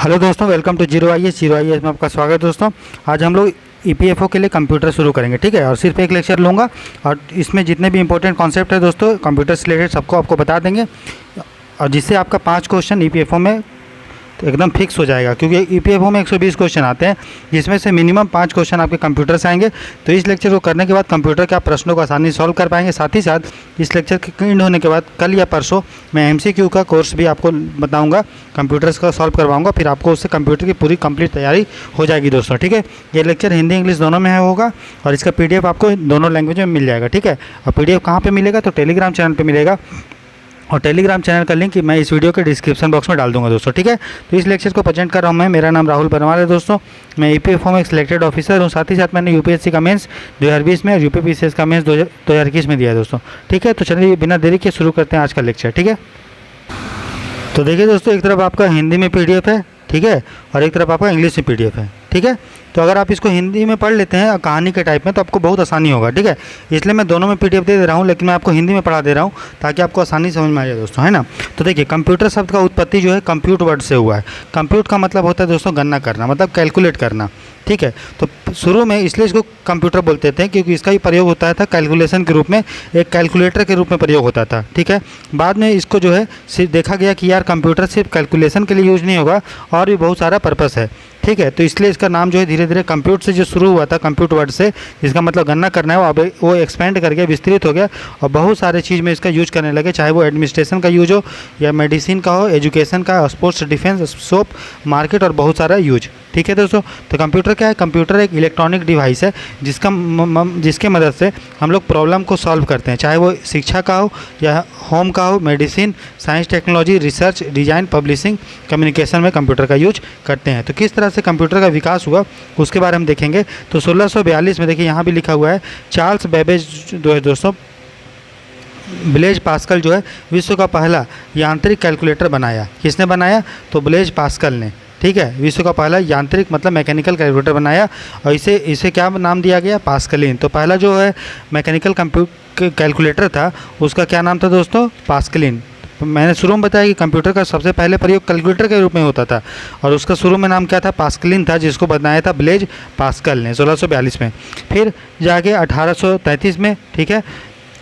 Hello दोस्तों, welcome to zero I S में आपका स्वागत है दोस्तों। आज हम लोग ईपीएफओ के लिए कंप्यूटर शुरू करेंगे, ठीक है। और सिर्फ एक लेक्चर लूँगा और इसमें जितने भी इंपॉर्टेंट कॉन्सेप्ट है दोस्तों कंप्यूटर से रिलेटेड सबको आपको बता देंगे, और जिससे आपका 5 क्वेश्चन ईपीएफओ में तो एकदम फिक्स हो जाएगा, क्योंकि ईपीएफओ में 120 क्वेश्चन आते हैं, जिसमें से मिनिमम 5 क्वेश्चन आपके कंप्यूटर से आएंगे। तो इस लेक्चर को करने के बाद कंप्यूटर के आप प्रश्नों को आसानी से सॉल्व कर पाएंगे। साथ ही साथ इस लेक्चर के एंड होने के बाद कल या परसों मैं एमसीक्यू का कोर्स भी आपको बताऊंगा, कंप्यूटर्स का सॉल्व करवाऊंगा, फिर आपको उससे कंप्यूटर की पूरी कंप्लीट तैयारी हो जाएगी दोस्तों, ठीक है। ये लेक्चर हिंदी इंग्लिश दोनों में होगा और इसका पीडीएफ आपको दोनों लैंग्वेज में मिल जाएगा, ठीक है। और पीडीएफ कहाँ पर मिलेगा? तो टेलीग्राम चैनल पर मिलेगा, और टेलीग्राम चैनल का लिंक मैं इस वीडियो के डिस्क्रिप्शन बॉक्स में डाल दूंगा दोस्तों, ठीक है। तो इस लेक्चर को प्रेजेंट कर रहा हूँ मैं, मेरा नाम राहुल परमार है दोस्तों। मैं ईपीएफओ में एक सिलेक्टेड ऑफिसर हूँ। साथ ही साथ मैंने यूपीएससी का मेंस 2020 में और यूपीपीसीएस का मेंस 2021 में दिया है दोस्तों, ठीक है। तो चलिए बिना देरी के शुरू करते हैं आज का लेक्चर, ठीक है। तो देखिए दोस्तों, एक तरफ आपका हिंदी में पीडीएफ है, ठीक है, और एक तरफ आपका इंग्लिश में पीडीएफ है, ठीक है। तो अगर आप इसको हिंदी में पढ़ लेते हैं कहानी के टाइप में तो आपको बहुत आसानी होगा, ठीक है। इसलिए मैं दोनों में पीडीएफ दे रहा हूँ, लेकिन मैं आपको हिंदी में पढ़ा दे रहा हूँ ताकि आपको आसानी समझ में आ जाए दोस्तों, है ना। तो देखिए, कंप्यूटर शब्द का उत्पत्ति जो है कंप्यूट वर्ड से हुआ है। कंप्यूट का मतलब होता है दोस्तों गणना करना, मतलब कैलकुलेट करना, ठीक है। तो शुरू में इसलिए इसको कंप्यूटर बोलते थे क्योंकि इसका ही प्रयोग होता था कैलकुलेशन के रूप में, एक कैलकुलेटर के रूप में प्रयोग होता था, ठीक है। बाद में इसको जो है सिर्फ देखा गया कि यार कंप्यूटर सिर्फ कैलकुलेशन के लिए यूज़ नहीं होगा, और भी बहुत सारा पर्पस है, ठीक है। तो इसलिए इसका नाम जो है धीरे धीरे कंप्यूट से जो शुरू हुआ था, कंप्यूट वर्ड से, जिसका मतलब गणना करना है, वो अब वो एक्सपेंड करके विस्तृत हो गया और बहुत सारे चीज़ में इसका यूज करने लगे, चाहे वो एडमिनिस्ट्रेशन का यूज हो या मेडिसिन का हो, एजुकेशन का, स्पोर्ट्स, डिफेंस, सोप, मार्केट और बहुत सारा यूज, ठीक है दोस्तों। तो कंप्यूटर क्या है? कंप्यूटर एक इलेक्ट्रॉनिक डिवाइस है जिसके मदद से हम लोग प्रॉब्लम को सॉल्व करते हैं, चाहे वो शिक्षा का हो या होम का हो, medicine, science, technology, research, design, publishing, communication में कंप्यूटर का यूज करते हैं। तो किस तरह से कंप्यूटर का विकास हुआ उसके बारे में देखेंगे। तो 1642 में देखिए यहाँ भी लिखा हुआ है, चार्ल्स बेबेज जो है दोस्तों, ब्लेज पास्कल जो है विश्व का पहला यांत्रिक कैलकुलेटर बनाया। किसने बनाया? तो ब्लेज पास्कल ने, ठीक है। विश्व का पहला यांत्रिक मतलब मैकेनिकल कैलकुलेटर बनाया, और इसे क्या नाम दिया गया? पास्कलिन। तो पहला जो है मैकेनिकल कैलकुलेटर था उसका क्या नाम था दोस्तों? पास्कलिन। मैंने शुरू में बताया कि कंप्यूटर का सबसे पहले प्रयोग कैलकुलेटर के रूप में होता था, और उसका शुरू में नाम क्या था? पास्कलिन था, जिसको बनाया था ब्लेज पास्कल ने 1642 में। फिर जाके 1833 में, ठीक है,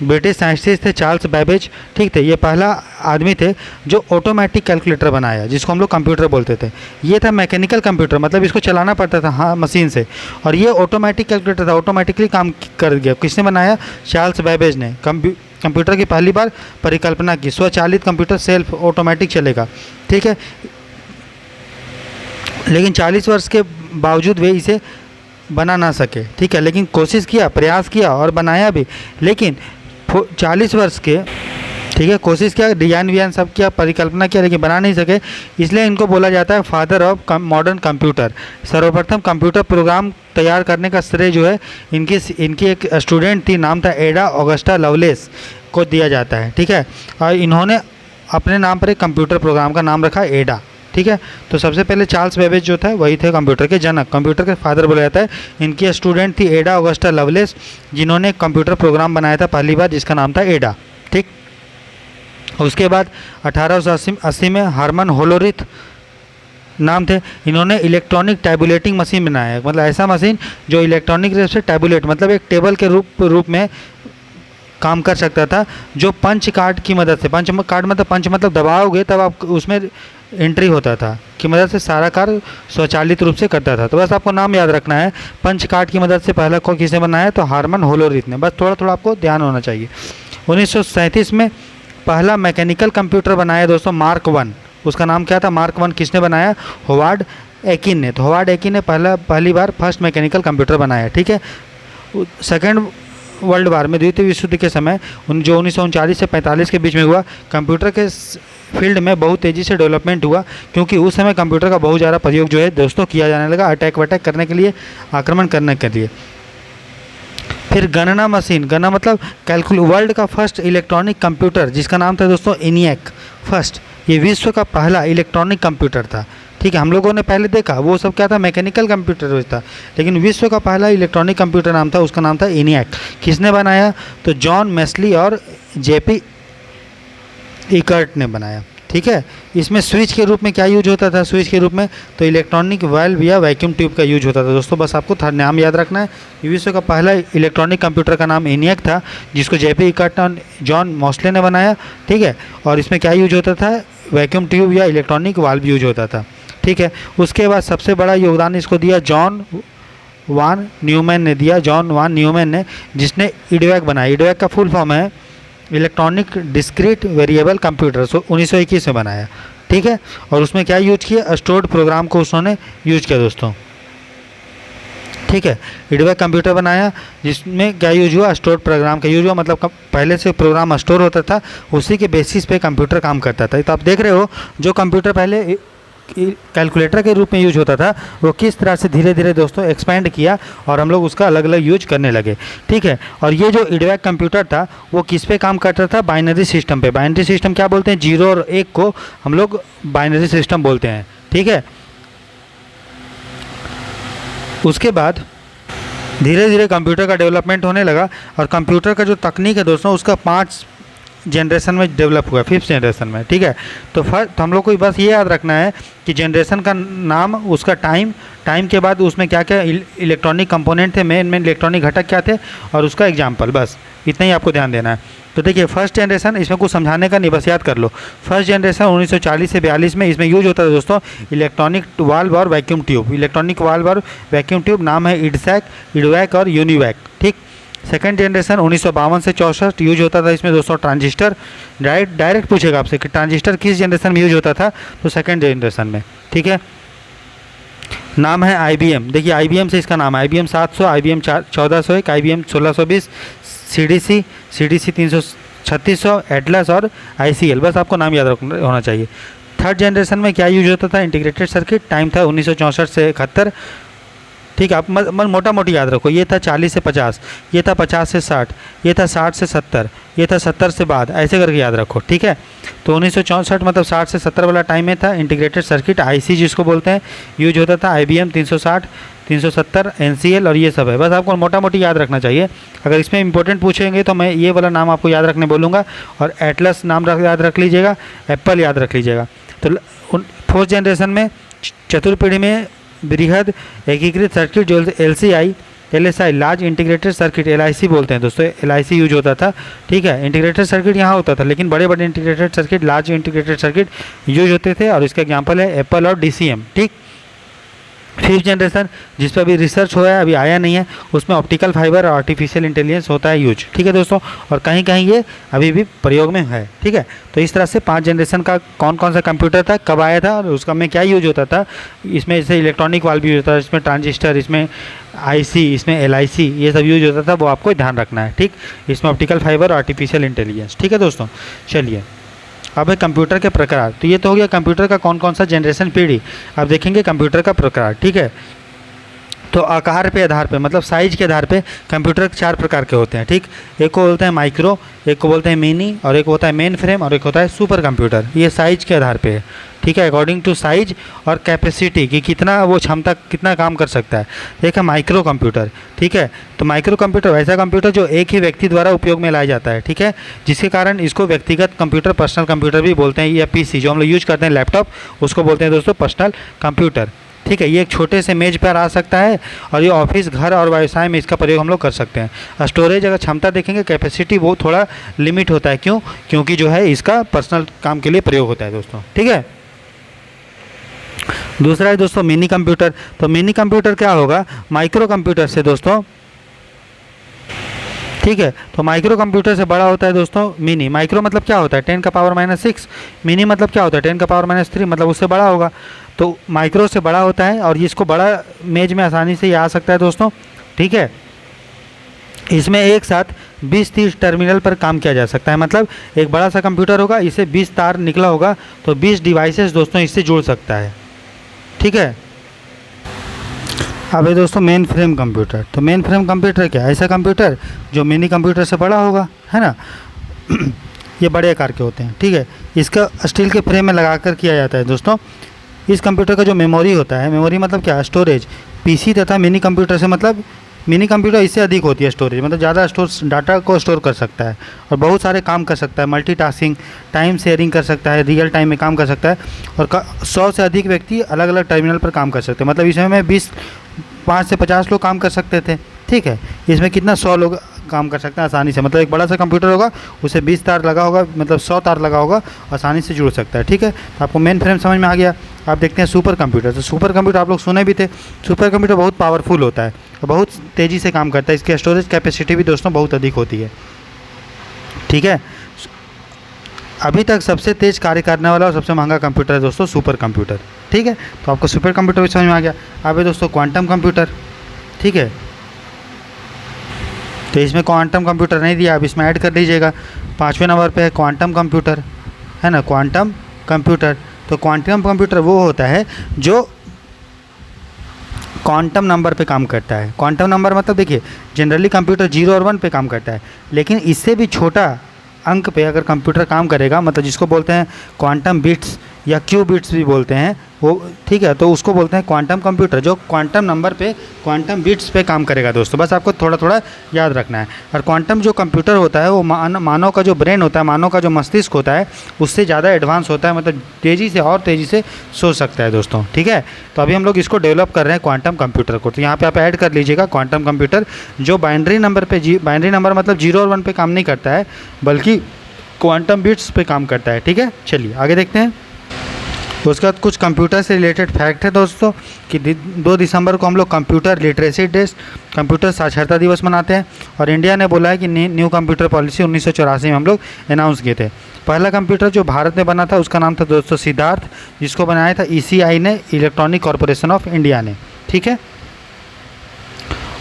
ब्रिटिश साइंटिस्ट थे चार्ल्स बेबेज, ठीक थे। ये पहला आदमी थे जो ऑटोमेटिक कैलकुलेटर बनाया, जिसको हम लोग कंप्यूटर बोलते थे। ये था मैकेनिकल कंप्यूटर, मतलब इसको चलाना पड़ता था हाँ मशीन से, और ये ऑटोमेटिक कैलकुलेटर था, ऑटोमेटिकली काम कर गया। किसने बनाया? चार्ल्स बेबेज ने। कंप्यूटर की पहली बार परिकल्पना की, स्वचालित कंप्यूटर सेल्फ ऑटोमेटिक चलेगा, ठीक है। लेकिन 40 वर्ष के बावजूद वे इसे बना ना सके, ठीक है। लेकिन कोशिश किया, प्रयास किया और बनाया भी, लेकिन 40 वर्ष के, ठीक है, कोशिश किया, डिजाइन विजाइन सब किया, परिकल्पना किया, लेकिन बना नहीं सके। इसलिए इनको बोला जाता है फादर ऑफ मॉडर्न कंप्यूटर। सर्वप्रथम कंप्यूटर प्रोग्राम तैयार करने का श्रेय जो है इनकी एक स्टूडेंट थी, नाम था एडा ऑगस्टा लवलेस, को दिया जाता है, ठीक है। और इन्होंने अपने नाम पर एक कंप्यूटर प्रोग्राम का नाम रखा एडा, ठीक है। तो सबसे पहले चार्ल्स बेबेज जो था वही थे कंप्यूटर के जनक, कंप्यूटर के फादर बोला जाता है। इनकी स्टूडेंट थी एडा ऑगस्टा लवलेस, जिन्होंने कंप्यूटर प्रोग्राम बनाया था पहली बार, जिसका नाम था एडा, ठीक। उसके बाद 1880 में हरमन होलोरिथ नाम थे, इन्होंने इलेक्ट्रॉनिक टैबुलेटिंग मशीन बनाया, मतलब ऐसा मशीन जो इलेक्ट्रॉनिक रूप से टैबुलेट मतलब एक टेबल के रूप में काम कर सकता था, जो पंच कार्ड की मदद से, पंच मतलब दबाओगे तब आप उसमें एंट्री होता था, की मदद से सारा कार्य स्वचालित रूप से करता था। तो बस आपको नाम याद रखना है, पंच कार्ड की मदद से पहला को किसने बनाया? तो हारमन होलोरिथ ने। बस थोड़ा थोड़ा आपको ध्यान होना चाहिए। 1937 में पहला मैकेनिकल कंप्यूटर बनाया दोस्तों, मार्क 1। उसका नाम क्या था? मार्क 1 किसने बनाया? होवार्ड एकिन ने। तो होवार्ड एकिन ने पहली बार फर्स्ट मैकेनिकल कंप्यूटर बनाया, ठीक है। सेकेंड वर्ल्ड वार में, द्वितीय विश्व युद्ध के समय, जो 1939 से 45 के बीच में हुआ, कंप्यूटर के फील्ड में बहुत तेज़ी से डेवलपमेंट हुआ, क्योंकि उस समय कंप्यूटर का बहुत ज़्यादा प्रयोग जो है दोस्तों किया जाने लगा, अटैक वटैक करने के लिए, आक्रमण करने के लिए। फिर गणना मशीन, गणना मतलब वर्ल्ड का फर्स्ट इलेक्ट्रॉनिक कंप्यूटर, जिसका नाम था दोस्तों ENIAC फर्स्ट। ये विश्व का पहला इलेक्ट्रॉनिक कंप्यूटर था, ठीक है। हम लोगों ने पहले देखा वो सब क्या था? मैकेनिकल कंप्यूटर था, लेकिन विश्व का पहला इलेक्ट्रॉनिक कंप्यूटर नाम था, उसका नाम था ENIAC। किसने बनाया? तो जॉन मेस्ली और JP इकर्ट ने बनाया, ठीक है। इसमें स्विच के रूप में क्या यूज होता था, स्विच के रूप में तो इलेक्ट्रॉनिक वाल्व या वैक्यूम ट्यूब का यूज होता था दोस्तों। बस आपको नाम याद रखना है। विश्व का पहला इलेक्ट्रॉनिक कंप्यूटर का नाम ENIAC था, जिसको JP इकर्टन जॉन मॉस्ले ने बनाया, ठीक है। और इसमें क्या यूज होता था, वैक्यूम ट्यूब या इलेक्ट्रॉनिक वाल्व यूज होता था, ठीक है। उसके बाद सबसे बड़ा योगदान इसको दिया जॉन वान न्यूमैन ने दिया, जॉन वान न्यूमैन ने, जिसने EDVAC बनाया। EDVAC का फुल फॉर्म है इलेक्ट्रॉनिक डिस्क्रीट वेरिएबल कंप्यूटर, 1921 में बनाया, ठीक है। और उसमें क्या यूज किया, स्टोर्ड प्रोग्राम को उन्होंने यूज किया दोस्तों, ठीक है। EDVAC कंप्यूटर बनाया जिसमें क्या यूज हुआ, स्टोर्ड प्रोग्राम का यूज हुआ, मतलब पहले से प्रोग्राम स्टोर होता था, उसी के बेसिस पे कंप्यूटर काम करता था। तो आप देख रहे हो जो कंप्यूटर पहले कैलकुलेटर के रूप में यूज होता था, वो किस तरह से धीरे धीरे दोस्तों एक्सपेंड किया और हम लोग उसका अलग अलग यूज करने लगे, ठीक है। और ये जो EDVAC कंप्यूटर था वो किस पे काम करता था, बाइनरी सिस्टम पे। बाइनरी सिस्टम क्या बोलते हैं, 0 और 1 को हम लोग बाइनरी सिस्टम बोलते हैं, ठीक है। उसके बाद धीरे धीरे कंप्यूटर का डेवलपमेंट होने लगा और कंप्यूटर का जो तकनीक है दोस्तों उसका 5 जनरेशन में डेवलप हुआ, 5th जनरेशन में, ठीक है। तो हम लोग को बस ये याद रखना है कि जनरेशन का नाम, उसका टाइम के बाद उसमें क्या क्या इलेक्ट्रॉनिक कंपोनेंट थे, मेन इलेक्ट्रॉनिक घटक क्या थे और उसका एग्जाम्पल, बस इतना ही आपको ध्यान देना है। तो देखिए फर्स्ट जनरेशन, इसमें कुछ समझाने का नहीं, बस याद कर लो। फर्स्ट जनरेशन 1940 से 42 में, इसमें यूज होता है दोस्तों इलेक्ट्रॉनिक वाल्व और वैक्यूम ट्यूब। इलेक्ट्रॉनिक वाल्व और वैक्यूम ट्यूब नाम है EDVAC और UNIVAC, ठीक। सेकेंड जनरेशन 1952 से 64 यूज होता था इसमें दोस्तों ट्रांजिस्टर। डायरेक्ट पूछेगा आपसे कि ट्रांजिस्टर किस जनरेशन में यूज होता था, तो सेकेंड जनरेशन में, ठीक है। नाम है IBM, देखिए IBM से इसका नाम है, IBM 700, IBM 1401, IBM 1620, CDC 33600, Atlas और ICL, बस आपको नाम याद होना चाहिए। थर्ड जनरेशन में क्या यूज होता था, इंटीग्रेटेड सर्किट। टाइम था 1964 से 71, ठीक है। आप मोटा मोटी याद रखो, ये था 40 से 50, ये था 50 से 60, ये था 60 से 70, ये था 70 से बाद, ऐसे करके याद रखो, ठीक है। तो 1964 मतलब 60 से 70 वाला टाइम में था। इंटीग्रेटेड सर्किट IC जिसको बोलते हैं यूज होता था, IBM 360, 370, NCL और ये सब है, बस आपको मोटा मोटी याद रखना चाहिए। अगर इसमें इंपॉर्टेंट पूछेंगे तो मैं ये वाला नाम आपको याद रखने बोलूँगा, और एटलस नाम याद रख लीजिएगा, एप्पल याद रख लीजिएगा। तो फोर्थ जनरेशन में चतुर्पीढ़ी में बृहद एकीकृत सर्किट जो LSI large integrated circuit LIC बोलते हैं दोस्तों, LIC यूज होता था, ठीक है। इंटीग्रेटेड सर्किट यहाँ होता था, लेकिन बड़े बड़े integrated circuit, large integrated circuit use होते थे, और इसका एग्जांपल है एप्पल और DCM, ठीक। फिफ्थ जनरेशन जिस पर अभी रिसर्च हुआ है, अभी आया नहीं है, उसमें ऑप्टिकल फाइबर और आर्टिफिशियल इंटेलिजेंस होता है यूज, ठीक है दोस्तों। और कहीं कहीं ये अभी भी प्रयोग में है, ठीक है। तो इस तरह से 5 जनरेशन का कौन कौन सा कंप्यूटर था, कब आया था और उसका में क्या यूज होता था। इसमें जैसे इलेक्ट्रॉनिक वाल्व यूज होता था, इसमें ट्रांजिस्टर, इसमें IC, इसमें LIC, ये सब यूज होता था, वो आपको ध्यान रखना है, ठीक। इसमें ऑप्टिकल फाइबर और आर्टिफिशियल इंटेलिजेंस, ठीक है दोस्तों। चलिए अब है कंप्यूटर के प्रकार। तो ये तो हो गया कंप्यूटर का कौन कौन सा जनरेशन पीढ़ी। अब देखेंगे कंप्यूटर का प्रकार, ठीक है। तो आकार पे आधार पे, मतलब साइज के आधार पे कंप्यूटर 4 प्रकार के होते हैं, ठीक। एक को बोलते हैं माइक्रो, एक को बोलते हैं मिनी, और एक होता है मेन फ्रेम, और एक होता है सुपर कंप्यूटर। ये साइज के आधार पे है, ठीक है, अकॉर्डिंग टू साइज और कैपेसिटी कि कितना वो क्षमता, कितना काम कर सकता है। एक है माइक्रो कंप्यूटर, ठीक है। तो माइक्रो कंप्यूटर वैसा कंप्यूटर जो एक ही व्यक्ति द्वारा उपयोग में लाया जाता है, ठीक है, जिसके कारण इसको व्यक्तिगत कंप्यूटर, पर्सनल कंप्यूटर भी बोलते हैं, या PC जो हम लोग यूज करते हैं लैपटॉप, उसको बोलते हैं दोस्तों पर्सनल कंप्यूटर, ठीक है। ये एक छोटे से मेज पर आ सकता है, और ये ऑफिस, घर और व्यवसाय में इसका प्रयोग हम लोग कर सकते हैं। स्टोरेज अगर क्षमता देखेंगे, कैपेसिटी, वो थोड़ा लिमिट होता है, क्योंकि जो है इसका पर्सनल काम के लिए प्रयोग होता है दोस्तों, ठीक है। दूसरा है दोस्तों मिनी कंप्यूटर। तो मिनी कंप्यूटर क्या होगा, माइक्रो कंप्यूटर से दोस्तों, ठीक है। तो माइक्रो कंप्यूटर से बड़ा होता है दोस्तों मिनी। माइक्रो मतलब क्या होता है, 10⁻⁻⁶। मिनी मतलब क्या होता है, 10⁻³ मतलब उससे बड़ा होगा। तो माइक्रो से बड़ा होता है, और इसको बड़ा मेज में आसानी से ये आ सकता है दोस्तों, ठीक है। इसमें एक साथ 20-30 टर्मिनल पर काम किया जा सकता है, मतलब एक बड़ा सा कंप्यूटर होगा, इसे 20 तार निकला होगा, तो 20 डिवाइसेस दोस्तों इससे जुड़ सकता है, ठीक है। अब है दोस्तों मेन फ्रेम कंप्यूटर। तो मेन फ्रेम कंप्यूटर क्या है, ऐसा कंप्यूटर जो मिनी कंप्यूटर से बड़ा होगा, है ना। ये बड़े आकार के होते हैं, ठीक है। इसका स्टील के फ्रेम में लगाकर किया जाता है दोस्तों। इस कंप्यूटर का जो मेमोरी होता है, मेमोरी मतलब क्या, स्टोरेज, PC तथा मिनी कंप्यूटर से मतलब मिनी कंप्यूटर इससे अधिक होती है स्टोरेज, मतलब ज़्यादा डाटा को स्टोर कर सकता है और बहुत सारे काम कर सकता है, मल्टीटास्किंग, टाइम शेयरिंग कर सकता है, रियल टाइम में काम कर सकता है और 100 से अधिक व्यक्ति अलग अलग टर्मिनल पर काम कर सकते हैं। मतलब इसमें 5 से 50 लोग काम कर सकते थे, ठीक है। इसमें कितना 100 लोग काम कर सकते हैं आसानी से। मतलब एक बड़ा सा कंप्यूटर होगा, उसे 20 तार लगा होगा, मतलब 100 तार लगा होगा, आसानी से जुड़ सकता है, ठीक है। तो आपको मेन फ्रेम समझ में आ गया। आप देखते हैं सुपर कंप्यूटर। तो सुपर कंप्यूटर आप लोग सुने भी थे, सुपर कंप्यूटर बहुत पावरफुल होता है और बहुत तेज़ी से काम करता है। इसकी स्टोरेज कैपेसिटी भी दोस्तों बहुत अधिक होती है, ठीक है। अभी तक सबसे तेज़ कार्य करने वाला और सबसे महंगा कंप्यूटर है दोस्तों सुपर कंप्यूटर, ठीक है। तो आपको सुपर कंप्यूटर भी समझ में आ गया। अब है दोस्तों क्वांटम कंप्यूटर, ठीक है। तो इसमें क्वांटम कंप्यूटर नहीं दिया, अब इसमें ऐड कर लीजिएगा। 5वें नंबर पे है क्वांटम कंप्यूटर, है ना, क्वांटम कंप्यूटर। तो क्वांटम कंप्यूटर वो होता है जो क्वांटम नंबर पे काम करता है। क्वांटम नंबर मतलब देखिए, जनरली कंप्यूटर 0 और 1 पे काम करता है, लेकिन इससे भी छोटा अंक पे अगर कंप्यूटर काम करेगा, मतलब जिसको बोलते हैं क्वांटम बिट्स या क्यू बिट्स भी बोलते हैं वो, ठीक है। तो उसको बोलते हैं क्वांटम कंप्यूटर, जो क्वांटम नंबर पे, क्वांटम बिट्स पे काम करेगा दोस्तों। बस आपको थोड़ा थोड़ा याद रखना है। और क्वांटम जो कंप्यूटर होता है वो मानव का जो ब्रेन होता है, मानव का जो मस्तिष्क होता है, उससे ज़्यादा एडवांस होता है, मतलब तेज़ी से और तेज़ी से सोच सकता है दोस्तों, ठीक है। तो अभी हम लोग इसको डेवलप कर रहे हैं क्वांटम कंप्यूटर को। तो यहाँ पे आप ऐड कर लीजिएगा क्वांटम कंप्यूटर, जो बाइनरी नंबर पे, बाइनरी नंबर मतलब 0 और 1 पे काम नहीं करता है, बल्कि क्वांटम बिट्स पे काम करता है, ठीक है। चलिए आगे देखते हैं। तो उसके बाद कुछ कंप्यूटर से रिलेटेड फैक्ट है दोस्तों कि 2 दिसंबर को हम लोग कंप्यूटर लिटरेसी डे, कंप्यूटर साक्षरता दिवस मनाते हैं। और इंडिया ने बोला है कि न्यू कंप्यूटर पॉलिसी 1984 में हम लोग अनाउंस किए थे। पहला कंप्यूटर जो भारत में बना था उसका नाम था दोस्तों सिद्धार्थ, जिसको बनाया था ECI ने, इलेक्ट्रॉनिक कॉरपोरेशन ऑफ इंडिया ने, ठीक है।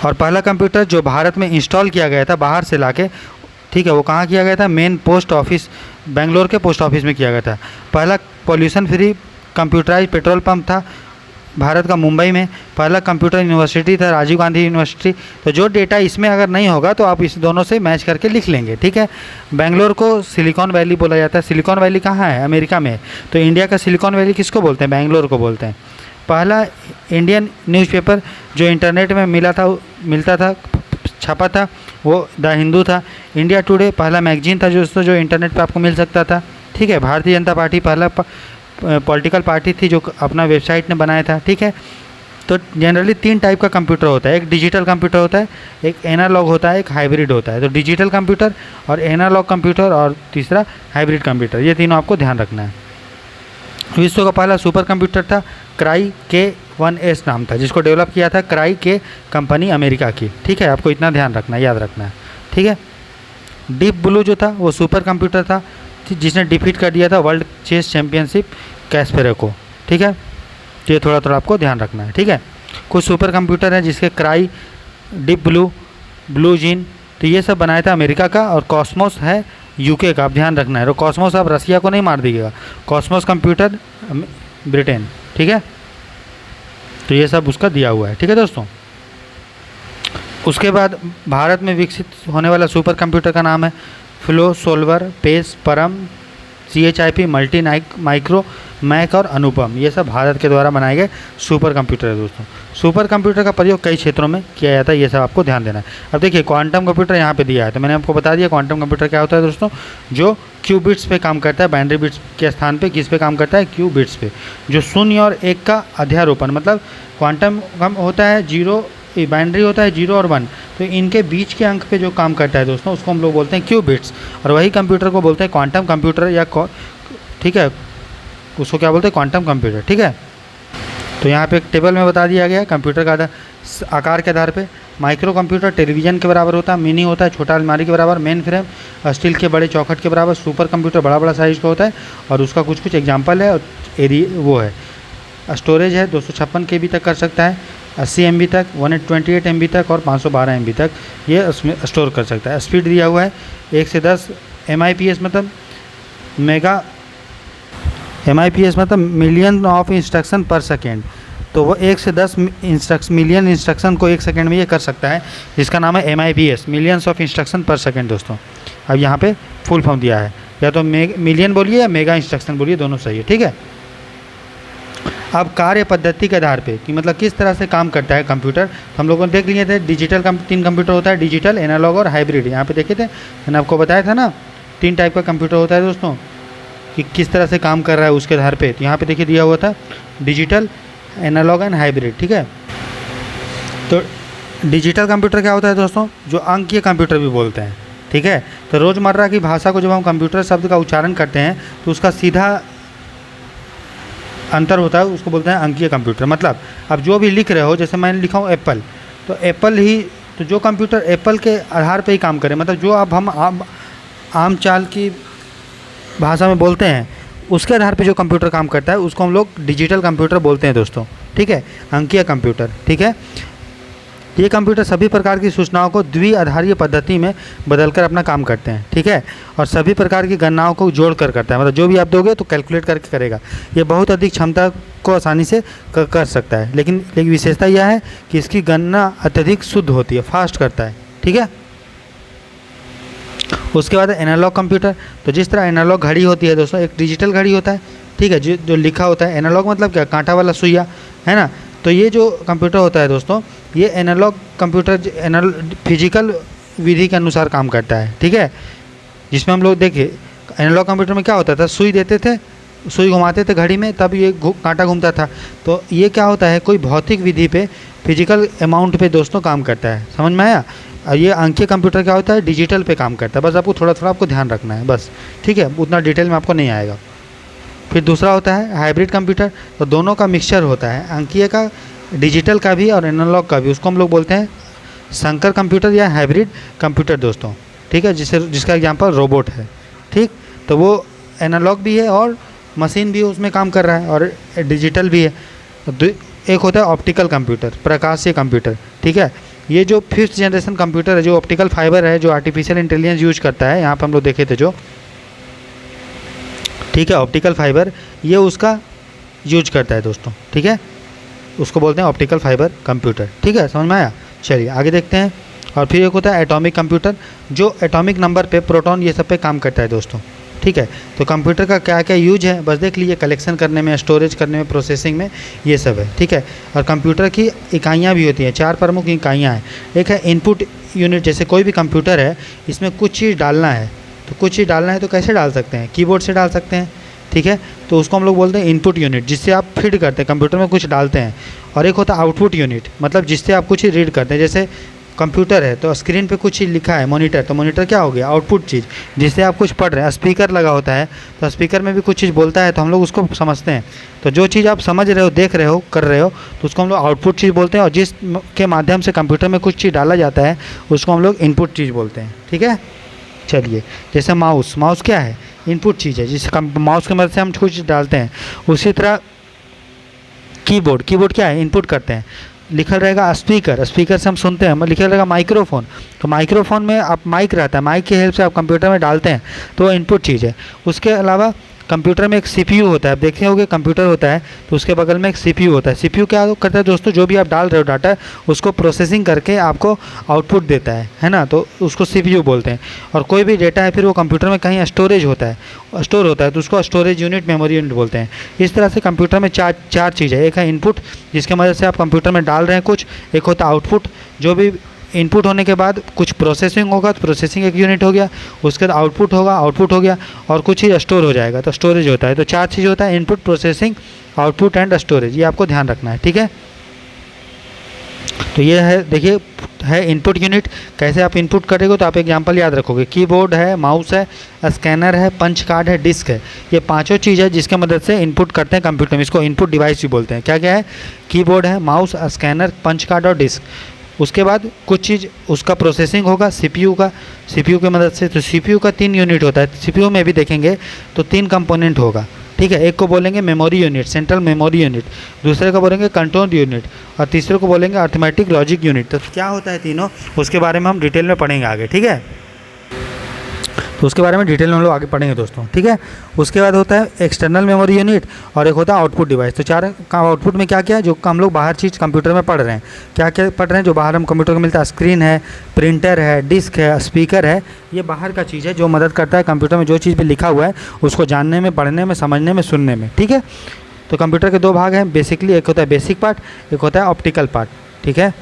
और पहला कंप्यूटर जो भारत में इंस्टॉल किया गया था बाहर से लाके, ठीक है, वो कहाँ किया गया था, मेन पोस्ट ऑफिस, बेंगलोर के पोस्ट ऑफिस में किया गया था। पहला pollution free computerized petrol pump था भारत का मुंबई में। पहला कंप्यूटर यूनिवर्सिटी था राजीव गांधी यूनिवर्सिटी। तो जो डेटा इसमें अगर नहीं होगा तो आप इस दोनों से मैच करके लिख लेंगे, ठीक है। बेंगलोर को सिलिकॉन वैली बोला जाता है। सिलिकॉन वैली कहाँ है, अमेरिका में। तो इंडिया का सिलिकॉन वैली किसको बोलते हैं, बेंगलोर को बोलते हैं। पहला इंडियन न्यूज़पेपर जो इंटरनेट में मिलता था, छपा था, वो द हिंदू था। इंडिया टुडे पहला मैगजीन था दोस्तों जो इंटरनेट पे आपको मिल सकता था, ठीक है। भारतीय जनता पार्टी पहला पॉलिटिकल पार्टी थी जो अपना वेबसाइट ने बनाया था, ठीक है। तो जनरली 3 टाइप का कंप्यूटर होता है, एक डिजिटल कंप्यूटर होता है, एक एनालॉग होता है, एक हाइब्रिड होता है। तो डिजिटल कंप्यूटर और एनालॉग कंप्यूटर और तीसरा हाइब्रिड कंप्यूटर, ये तीनों आपको ध्यान रखना है। विश्व का पहला सुपर कंप्यूटर था क्राई K1S नाम था, जिसको डेवलप किया था क्राई के कंपनी अमेरिका की, ठीक है। आपको इतना ध्यान रखना है, याद रखना है, ठीक है। डीप ब्लू जो था वो सुपर कंप्यूटर था जिसने डिफीट कर दिया था वर्ल्ड चेस चैम्पियनशिप कैस्पेरो को, ठीक है। तो ये थोड़ा थोड़ा आपको ध्यान रखना है, ठीक है। कुछ सुपर कंप्यूटर हैं जिसके cry, deep blue, blue gene, तो ये सब बनाया था अमेरिका का। और कॉस्मोस है UK का, आप ध्यान रखना है। तो कॉस्मोस आप रसिया को नहीं मार दीजिएगा, कॉस्मोस कंप्यूटर ब्रिटेन, ठीक है। तो ये सब उसका दिया हुआ है, ठीक है दोस्तों। उसके बाद भारत में विकसित होने वाला सुपर कंप्यूटर का नाम है फ्लो सोल्वर, पेस, परम, CHIP, मल्टी माइक्रो, मैक और अनुपम। ये सब भारत के द्वारा बनाए गए सुपर कंप्यूटर है दोस्तों। सुपर कंप्यूटर का प्रयोग कई क्षेत्रों में किया जाता है, ये सब आपको ध्यान देना है। अब देखिए क्वांटम कंप्यूटर यहाँ पे दिया है, तो मैंने आपको बता दिया क्वांटम कंप्यूटर क्या होता है दोस्तों, जो क्यू बिट्स पे काम करता है, बाइनरी बिट्स के स्थान पे किस पे काम करता है, क्यू बिट्स पे, जो 0 और 1 का अध्यारोपण, मतलब क्वांटम होता है 0, बाइनरी होता है 0 और 1, तो इनके बीच के अंक पे जो काम करता है दोस्तों उसको हम लोग बोलते हैं क्यू बिट्स। और वही कंप्यूटर को बोलते हैं क्वांटम कंप्यूटर या ठीक है, उसको क्या बोलते हैं, क्वांटम कंप्यूटर, ठीक है। तो यहाँ पे एक टेबल में बता दिया गया है कंप्यूटर का आकार के आधार पे। माइक्रो कंप्यूटर टेलीविज़न के बराबर होता है, मिनी होता है छोटा अलमारी के बराबर, मेन फ्रेम स्टील के बड़े चौखट के बराबर। सुपर कंप्यूटर बड़ा बड़ा साइज़ का होता है और उसका कुछ एग्जाम्पल है, और एरिया वो है। स्टोरेज है 256 KB तक कर सकता है, 80 MB तक, 128 MB तक और 512 MB तक ये उसमें स्टोर कर सकता है। स्पीड दिया हुआ है 1 से 10 MIPS, मतलब MIPS मतलब मिलियन ऑफ इंस्ट्रक्शन पर सेकेंड। तो वो 1 से 10 मिलियन इंस्ट्रक्शन को 1 सेकेंड में ये कर सकता है, जिसका नाम है MIPS, मिलियंस ऑफ इंस्ट्रक्शन पर सेकेंड दोस्तों। अब यहाँ पे फुल फॉर्म दिया है, या तो मिलियन बोलिए या मेगा इंस्ट्रक्शन बोलिए, दोनों सही है, ठीक है। अब कार्य पद्धति के आधार पे कि मतलब किस तरह से काम करता है कंप्यूटर, तो हम लोगों ने देख लिए थे डिजिटल तीन कंप्यूटर होता है, डिजिटल, एनालॉग और हाइब्रिड। यहाँ पे देखे थे, मैंने आपको बताया था ना 3 टाइप का कंप्यूटर होता है दोस्तों, कि किस तरह से काम कर रहा है उसके आधार पे। तो यहाँ पे देखिए दिया हुआ था डिजिटल, एनालॉग एंड हाइब्रिड, ठीक है। तो डिजिटल कंप्यूटर क्या होता है दोस्तों, जो अंकीय कंप्यूटर भी बोलते हैं, ठीक है। तो रोज़मर्रा की भाषा को जब हम कंप्यूटर शब्द का उच्चारण करते हैं तो उसका सीधा अंतर होता है, उसको बोलते हैं अंकीय कंप्यूटर। मतलब अब जो भी लिख रहे हो, जैसे मैंने लिखा हूँ एप्पल, तो एप्पल ही, तो जो कंप्यूटर एप्पल के आधार पे ही काम करे, मतलब जो अब हम आम चाल की भाषा में बोलते हैं उसके आधार पे जो कंप्यूटर काम करता है उसको हम लोग डिजिटल कंप्यूटर बोलते हैं दोस्तों, ठीक है, अंकीय कंप्यूटर, ठीक है। ये कंप्यूटर सभी प्रकार की सूचनाओं को द्विआधारीय पद्धति में बदलकर अपना काम करते हैं, ठीक है, और सभी प्रकार की गणनाओं को जोड़ कर करता है, मतलब जो भी आप दोगे तो कैलकुलेट करके करेगा। ये बहुत अधिक क्षमता को आसानी से कर सकता है, लेकिन विशेषता यह है कि इसकी गणना अत्यधिक शुद्ध होती है, फास्ट करता है, ठीक है। उसके बाद एनालॉग कंप्यूटर, तो जिस तरह एनालॉग घड़ी होती है दोस्तों, एक डिजिटल घड़ी होता है, ठीक है, जो लिखा होता है। एनालॉग मतलब क्या, कांटा वाला सुइया, है ना। तो ये जो कंप्यूटर होता है दोस्तों, ये एनालॉग कंप्यूटर फिजिकल विधि के अनुसार काम करता है, ठीक है। जिसमें हम लोग देखिए एनालॉग कंप्यूटर में क्या होता था, सुई देते थे, सुई घुमाते थे घड़ी में, तब ये कांटा घूमता था। तो ये क्या होता है, कोई भौतिक विधि पे, फिजिकल अमाउंट पे दोस्तों काम करता है, समझ में आया। और ये अंकीय कंप्यूटर क्या होता है, डिजिटल पे काम करता है। बस आपको थोड़ा थोड़ा आपको ध्यान रखना है बस, ठीक है, उतना डिटेल में आपको नहीं आएगा। फिर दूसरा होता है हाइब्रिड कंप्यूटर, तो दोनों का मिक्सचर होता है, अंकीय का, डिजिटल का भी और एनालॉग का भी, उसको हम लोग बोलते हैं संकर कंप्यूटर या हाइब्रिड कंप्यूटर दोस्तों, ठीक है, जिसका एग्जांपल रोबोट है, ठीक। तो वो एनालॉग भी है और मशीन भी उसमें काम कर रहा है और डिजिटल भी है। एक होता है ऑप्टिकल कंप्यूटर, प्रकाशीय कंप्यूटर, ठीक है। ये जो 5th जनरेशन कंप्यूटर है, जो ऑप्टिकल फाइबर है, जो आर्टिफिशियल इंटेलिजेंस यूज करता है, यहाँ पर हम लोग देखे थे जो, ठीक है, ऑप्टिकल फाइबर, ये उसका यूज करता है दोस्तों, ठीक है, उसको बोलते हैं ऑप्टिकल फाइबर कंप्यूटर, ठीक है, समझ में आया। चलिए आगे देखते हैं। और फिर एक होता है एटॉमिक कंप्यूटर, जो एटॉमिक नंबर पे, प्रोटॉन, ये सब पे काम करता है दोस्तों, ठीक है। तो कंप्यूटर का क्या क्या यूज है बस देख लीजिए, कलेक्शन करने में, स्टोरेज करने में, प्रोसेसिंग में, ये सब है, ठीक है। और कंप्यूटर की इकाइयाँ भी होती हैं, 4 प्रमुख इकाइयाँ हैं। एक है इनपुट यूनिट, जैसे कोई भी कंप्यूटर है, इसमें कुछ चीज़ डालना है, तो कुछ चीज़ डालना है तो कैसे डाल सकते हैं, कीबोर्ड से डाल सकते हैं, ठीक है। तो उसको हम लोग बोलते हैं इनपुट यूनिट, जिससे आप फीड करते हैं, कंप्यूटर में कुछ डालते हैं। और एक होता है आउटपुट यूनिट, मतलब जिससे आप कुछ रीड करते हैं। जैसे कंप्यूटर है तो स्क्रीन पे कुछ चीज़ लिखा है, मॉनिटर, तो मॉनिटर क्या हो गया, आउटपुट चीज़, जिससे आप कुछ पढ़ रहे हैं। स्पीकर लगा होता है तो स्पीकर में भी कुछ चीज़ बोलता है, तो हम लोग उसको समझते हैं। तो जो चीज़ आप समझ रहे हो, देख रहे हो, कर रहे हो, तो उसको हम लोग आउटपुट चीज़ बोलते हैं। और जिस के माध्यम से कंप्यूटर में कुछ चीज़ डाला जाता है उसको हम लोग इनपुट चीज़ बोलते हैं, ठीक है। चलिए, जैसे माउस, माउस क्या है, इनपुट चीज़ है, जिस माउस की मदद से हम कुछ डालते हैं। उसी तरह कीबोर्ड, कीबोर्ड क्या है, इनपुट करते हैं। लिखा रहेगा स्पीकर, स्पीकर से हम सुनते हैं। लिखा रहेगा माइक्रोफोन, तो माइक्रोफोन में आप माइक रहता है, माइक की हेल्प से आप कंप्यूटर में डालते हैं, तो वो इनपुट चीज़ है। उसके अलावा कंप्यूटर में एक सीपीयू होता है, आप देखे होंगे कंप्यूटर होता है तो उसके बगल में एक सीपीयू होता है। सीपीयू क्या करता है दोस्तों, जो भी आप डाल रहे हो डाटा, उसको प्रोसेसिंग करके आपको आउटपुट देता है ना, तो उसको सीपीयू बोलते हैं। और कोई भी डेटा है फिर वो कंप्यूटर में कहीं स्टोरेज होता है, स्टोर होता है, तो उसको स्टोरेज यूनिट, मेमोरी यूनिट बोलते हैं। इस तरह से कंप्यूटर में चार चीज़ है। एक है इनपुट, जिसके मदद से आप कंप्यूटर में डाल रहे हैं कुछ। एक होता है आउटपुट, जो भी इनपुट होने के बाद कुछ प्रोसेसिंग होगा, तो प्रोसेसिंग एक यूनिट हो गया। उसके बाद आउटपुट होगा, आउटपुट हो गया, और कुछ चीज़ स्टोर हो जाएगा, तो स्टोरेज होता है। तो 4 चीज़ होता है, input, processing, output and storage. ये आपको ध्यान रखना है, ठीक है। तो ये है, देखिए, है इनपुट यूनिट। कैसे आप इनपुट करेंगे, तो आप एग्जांपल याद रखोगे, कीबोर्ड है, माउस है, स्कैनर है, पंच कार्ड है, डिस्क है। ये 5 चीज़ है जिसके मदद से इनपुट करते हैं कंप्यूटर में। इसको इनपुट डिवाइस भी बोलते हैं। क्या क्या है, कीबोर्ड है, माउस, स्कैनर, पंच कार्ड और डिस्क। उसके बाद कुछ चीज़ उसका प्रोसेसिंग होगा सीपीयू का, सीपीयू की मदद से। तो सीपीयू का 3 यूनिट होता है। सीपीयू में भी देखेंगे तो 3 कंपोनेंट होगा, ठीक है। एक को बोलेंगे memory unit, central memory unit. दूसरे को बोलेंगे कंट्रोल यूनिट, और तीसरे को बोलेंगे अर्थमेटिक लॉजिक यूनिट। तो क्या होता है तीनों, उसके बारे में हम डिटेल में पढ़ेंगे आगे, ठीक है। तो उसके बारे में डिटेल में हम लोग आगे पढ़ेंगे दोस्तों, ठीक है। उसके बाद होता है एक्सटर्नल मेमोरी यूनिट, और एक होता है आउटपुट डिवाइस। तो 4 का आउटपुट में क्या क्या है, जो हम लोग बाहर चीज़ कंप्यूटर में पढ़ रहे हैं। क्या क्या पढ़ रहे हैं, जो बाहर हम कंप्यूटर को मिलता है। स्क्रीन है, प्रिंटर है, डिस्क है, स्पीकर है। ये बाहर का चीज़ है जो मदद करता है कंप्यूटर में जो चीज़ भी लिखा हुआ है उसको जानने में, पढ़ने में, समझने में, सुनने में, ठीक है। तो कंप्यूटर के दो भाग हैं बेसिकली, एक होता है बेसिक पार्ट, एक होता है ऑप्टिकल पार्ट, ठीक है।